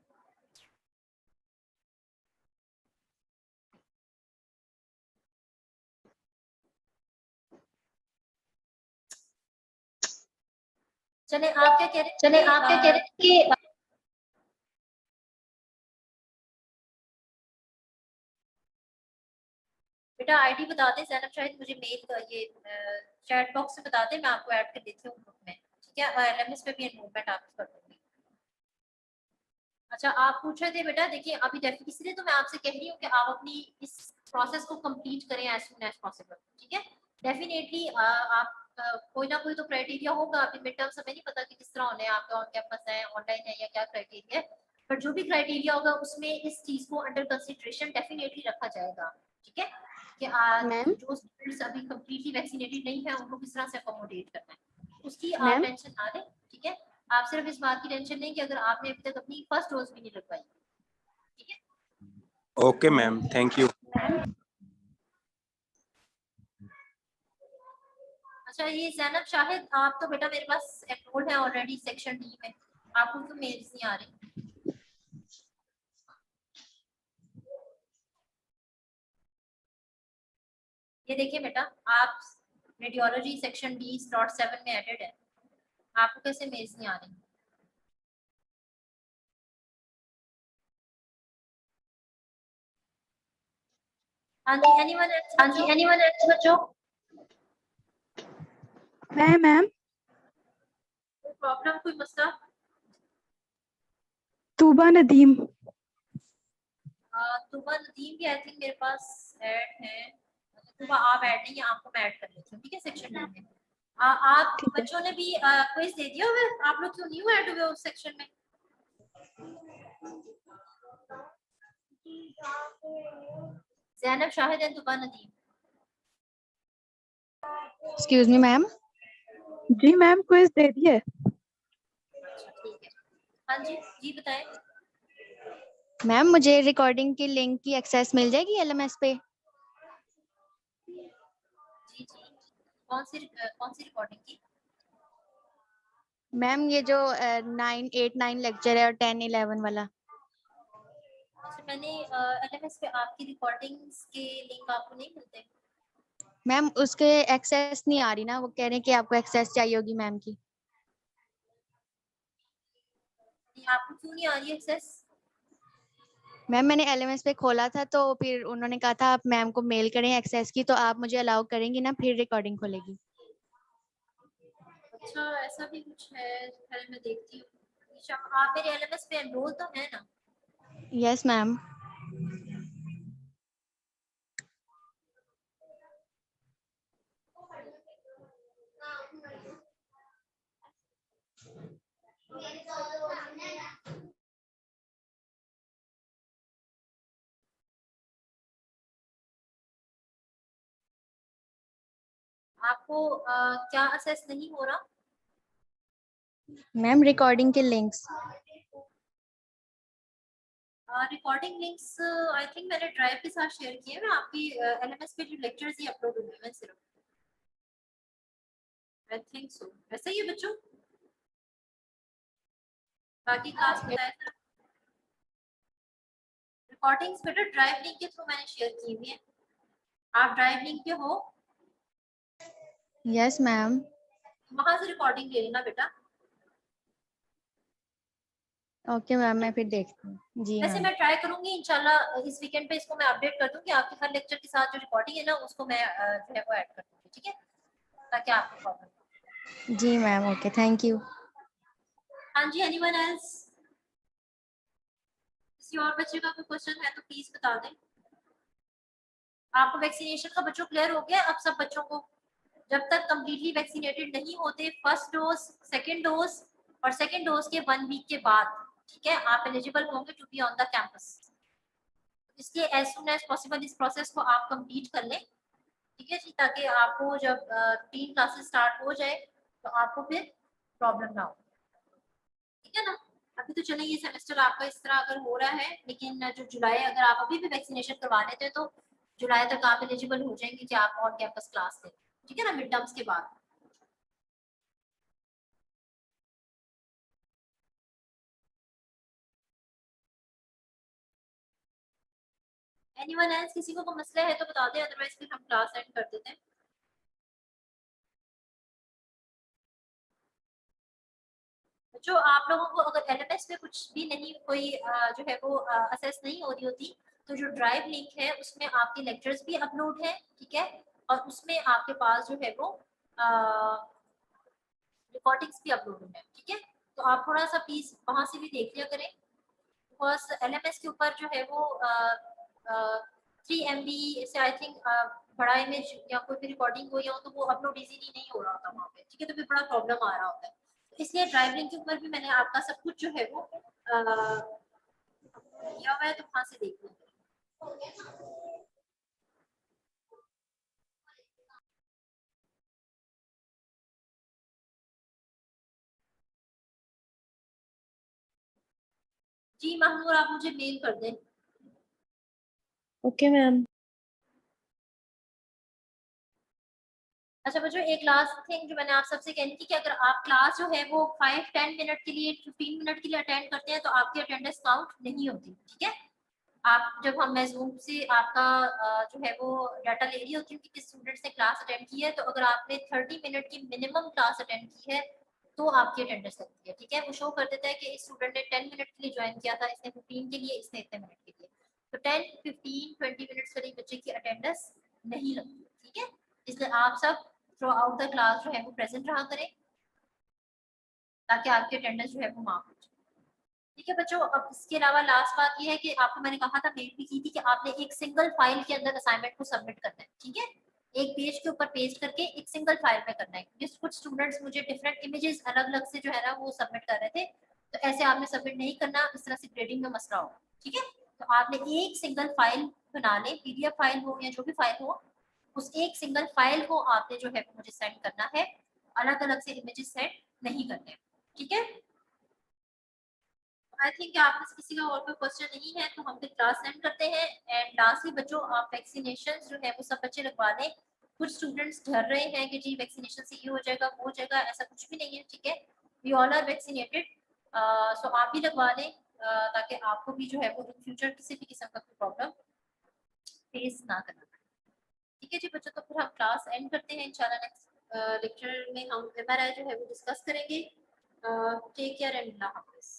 चले आप क्या कह रहे हैं, चले आप क्या कह रहे हैं कि बेटा आईडी बता दें जैनब शाहिद, मुझे मेल का ये चैट बॉक्स में बता दें, मैं आपको ऐड कर देती हूँ ग्रुप में, ठीक है। एलएमएस पे भी एनरोलमेंट आपकी कर दूंगी। अच्छा आप पूछ रहे थे बेटा, देखिए अभी इसलिए तो मैं आपसे कह रही हूँ कि आप अपनी इस प्रोसेस को कंप्लीट करें एज सून एज पॉसिबल, ठीक है। डेफिनेटली आप कोई ना कोई तो क्राइटेरिया होगा, अभी मिड टर्म्स हमें नहीं पता कि किस तरह होने हैं, आपका ऑन कैंपस है, ऑनलाइन है या क्या क्राइटेरिया है, पर जो भी क्राइटेरिया होगा उसमें इस चीज को अंडर कंसिडरेशन डेफिनेटली रखा जाएगा, ठीक है, कि मैम जो स्टूडेंट्स अभी कंप्लीटली वैक्सीनेटेड नहीं है उनको किस तरह से अकोमोडेट करना है, उसकी आप मैम टेंशन ना लें, ठीक है। आप सिर्फ इस बात की टेंशन लें कि अगर आपने अभी तक अपनी फर्स्ट डोज भी नहीं लगवाई, ठीक है। Okay ma'am, thank you. अच्छा ये जैनब शाहिद, आप तो बेटा मेरे पास एनरोल्ड है ऑलरेडी सेक्शन डी में, आपको तो मेल्स नहीं आ रही। ये देखिए बेटा, आप रेडियोलॉजी सेक्शन डी स्लॉट 7 में एडेड है, आपको कैसे मेल्स नहीं आ रही? हाँ जी, एनीवन एल्स? हाँ जी, एनीवन एल्स बच्चों? मैम कोई प्रॉब्लम, कोई मसला? तूबा नदीम। तुबा नदीम भी आई थिंक मेरे पास ऐड है। तुबा आप ऐड नहीं है, आपको मैं ऐड कर लेती हूँ, ठीक है, सेक्शन डी में। आप ठीक है। बच्चों ने भी क्विज दे दिया हुआ है? आप लोग क्यों न्यू ऐड हुए उस सेक्शन में? Zainab, Shahid and Tuba Nadeem. Excuse me ma'am. जी मैम क्विज दे दिए। अच्छा ठीक है। हाँ जी जी बताएं। मैम मुझे रिकॉर्डिंग की लिंक की एक्सेस मिल जाएगी एलएमएस पे? जी जी कौन सी रिकॉर्डिंग की? मैम ये जो 9, 8, 9 लेक्चर है और 10, 11 वाला। अच्छा मैंने एलएमएस पे आपकी रिकॉर्डिंग्स के लिंक आपको नहीं मिलते? मैम उसके एक्सेस नहीं आ रही ना, वो कह रहे हैं कि आपको एक्सेस चाहिए होगी मैम की। नहीं, आपको क्यों नहीं आ रही एक्सेस? मैम मैंने एलएमएस पे खोला था तो फिर उन्होंने कहा था आप मैम को मेल करें एक्सेस की, तो आप मुझे अलाउ करेंगी ना, फिर रिकॉर्डिंग खोलेगी। अच्छा ऐसा भी कुछ है, पहले मैं देखती हूँ। ईशा, आप मेरे एलएमएस पे एनरोल तो है ना? Yes ma'am. आपको क्या असेस नहीं हो रहा? मैम रिकॉर्डिंग के links. Recording links I think मैंने ड्राइव के साथ शेयर किए हैं। मैं आपकी एलएमएस पे जो लेक्चर्स ही अपलोड हुए हैं सिर्फ, आई थिंक सो ऐसा ही है बच्चों। बाकी क्लास बताया था रिकॉर्डिंग्स बेटा ड्राइव लिंक के थ्रू मैंने शेयर की हुई है। आप ड्राइव लिंक पे हो? Yes ma'am. वहां से रिकॉर्डिंग ले लेना बेटा। ओके मैम, मैं फिर देखती हूँ। जी वैसे मैम। मैं ट्राई करूंगी इंशाल्लाह इस वीकेंड पे इसको मैं अपडेट कर दूं कि आपके हर लेक्चर के साथ जो रिकॉर्डिंग है ना उसको मैं जो है वो ऐड कर दूंगी, ठीक है, ताकि आपको प्रॉब्लम। जी मैम, ओके, थैंक यू। हाँ जी, एनीवन एल्स? किसी और बच्चे का कोई क्वेश्चन है तो प्लीज बता दें। आपको वैक्सीनेशन का बच्चों क्लियर हो गया? अब सब बच्चों को जब तक कंप्लीटली वैक्सीनेटेड नहीं होते, फर्स्ट डोज, सेकंड डोज और सेकंड डोज के 1 वीक के बाद, ठीक है, आप एलिजिबल होंगे to be on the campus. इसलिए एज सुन एज पॉसिबल इस प्रोसेस को आप कंप्लीट कर लें, ठीक है जी, ताकि आपको जब रूटीन क्लासेस स्टार्ट हो जाए तो आपको फिर प्रॉब्लम ना हो, ठीक है ना। अभी तो चले ये सेमेस्टर आपका इस तरह अगर हो रहा है, लेकिन जो जुलाई, अगर आप अभी भी वैक्सीनेशन करवा लेते हैं तो जुलाई तक आप एलिजिबल हो जाएंगे कि आप ऑन कैंपस क्लास दें, ठीक है ना, मिड टर्म्स के बाद। Anyone else? किसी को कोई मसला है तो बता दें, अदरवाइज फिर हम क्लास एंड कर देते हैं। जो आप लोगों को अगर एलएमएस में कुछ भी नहीं, कोई जो है वो असेस नहीं हो रही होती, तो जो ड्राइव लिंक है उसमें आपके लेक्चर्स भी अपलोड है, ठीक है, और उसमें आपके पास जो है वो रिकॉर्डिंग्स भी अपलोड है, ठीक है। तो आप थोड़ा सा प्लीज वहां से भी देख लिया करें, बिकॉज एलएमएस के ऊपर जो है वो 3 MB से आई थिंक बड़ा इमेज या कोई भी रिकॉर्डिंग हो या हो तो वो अपलोड इजीली नहीं हो रहा होता वहाँ पे, ठीक है, तो फिर बड़ा प्रॉब्लम आ रहा होता है। इसलिए ड्राइव लिंक के ऊपर भी मैंने आपका सब कुछ जो है वो किया हुआ है, तो वहां से देख लो। जी महमूर, आप मुझे मेल कर दें। Okay ma'am. अच्छा बच्चों, एक लास्ट थिंग जो मैंने आप सबसे कहनी थी कि अगर आप क्लास जो है वो 5-10 मिनट के लिए, 15 मिनट के लिए अटेंड करते हैं तो आपकी अटेंडेंस काउंट नहीं होती, ठीक है। आप जब हम मैं जूम से आपका जो है वो डाटा ले रही होती हूँ कि किस स्टूडेंट ने क्लास अटेंड की है, तो अगर आपने 30 मिनट की मिनिमम क्लास अटेंड की है तो आपकी अटेंडेंस लगती है, ठीक है। वो शो कर देता है कि इस स्टूडेंट ने 10 मिनट के लिए ज्वाइन किया था, इसने 15 के लिए, इसने इतने मिनट के लिए, तो 10, 15, 20 मिनट्स वाली बच्चे की अटेंडेंस नहीं लगती, ठीक है। इसलिए आप सब थ्रू आउट द क्लास जो है वो प्रेजेंट रहा करें, ताकि आपकी अटेंडेंस जो है वो मार्क हो जाए, ठीक है बच्चों। अब इसके अलावा लास्ट बात ये है कि आपको मैंने कहा था, मेल भी की थी कि आपने एक सिंगल फाइल के अंदर असाइनमेंट को सबमिट करना है, ठीक है। एक पेज के ऊपर पेस्ट करके एक सिंगल फाइल में करना है, क्योंकि कुछ स्टूडेंट्स मुझे डिफरेंट इमेजेस अलग अलग से जो है ना वो सबमिट कर रहे थे, तो ऐसे आपने सबमिट नहीं करना, इस तरह से ग्रेडिंग में मसला होगा, ठीक है। तो आपने एक सिंगल फाइल बना ले, पीडीएफ फाइल हो या जो भी फाइल हो, उस एक सिंगल फाइल को आपने जो है मुझे सेंड करना है, अलग अलग से इमेजेस सेंड नहीं करने, ठीक है। आई थिंक आप में से किसी का और कोई क्वेश्चन नहीं है तो हम फिर क्लास एंड करते हैं। एंड लास्टली बच्चों, आप वैक्सीनेशन जो है वो सब बच्चे लगवा लें। कुछ स्टूडेंट्स डर रहे हैं कि जी वैक्सीनेशन से ये हो जाएगा वो हो जाएगा, ऐसा कुछ भी नहीं है, ठीक है। वी ऑल आर वैक्सीनेटेड, सो आप भी लगवा लें ताकि आपको भी जो है वो इन फ्यूचर किसी भी किस्म का कोई प्रॉब्लम फेस ना करना पड़े, ठीक है जी बच्चों। तो फिर हम क्लास एंड करते हैं, इंशाल्लाह नेक्स्ट लेक्चर में हम एमआरआई जो है वो डिस्कस करेंगे। टेक केयर एंड अल्लाह हाफिज़।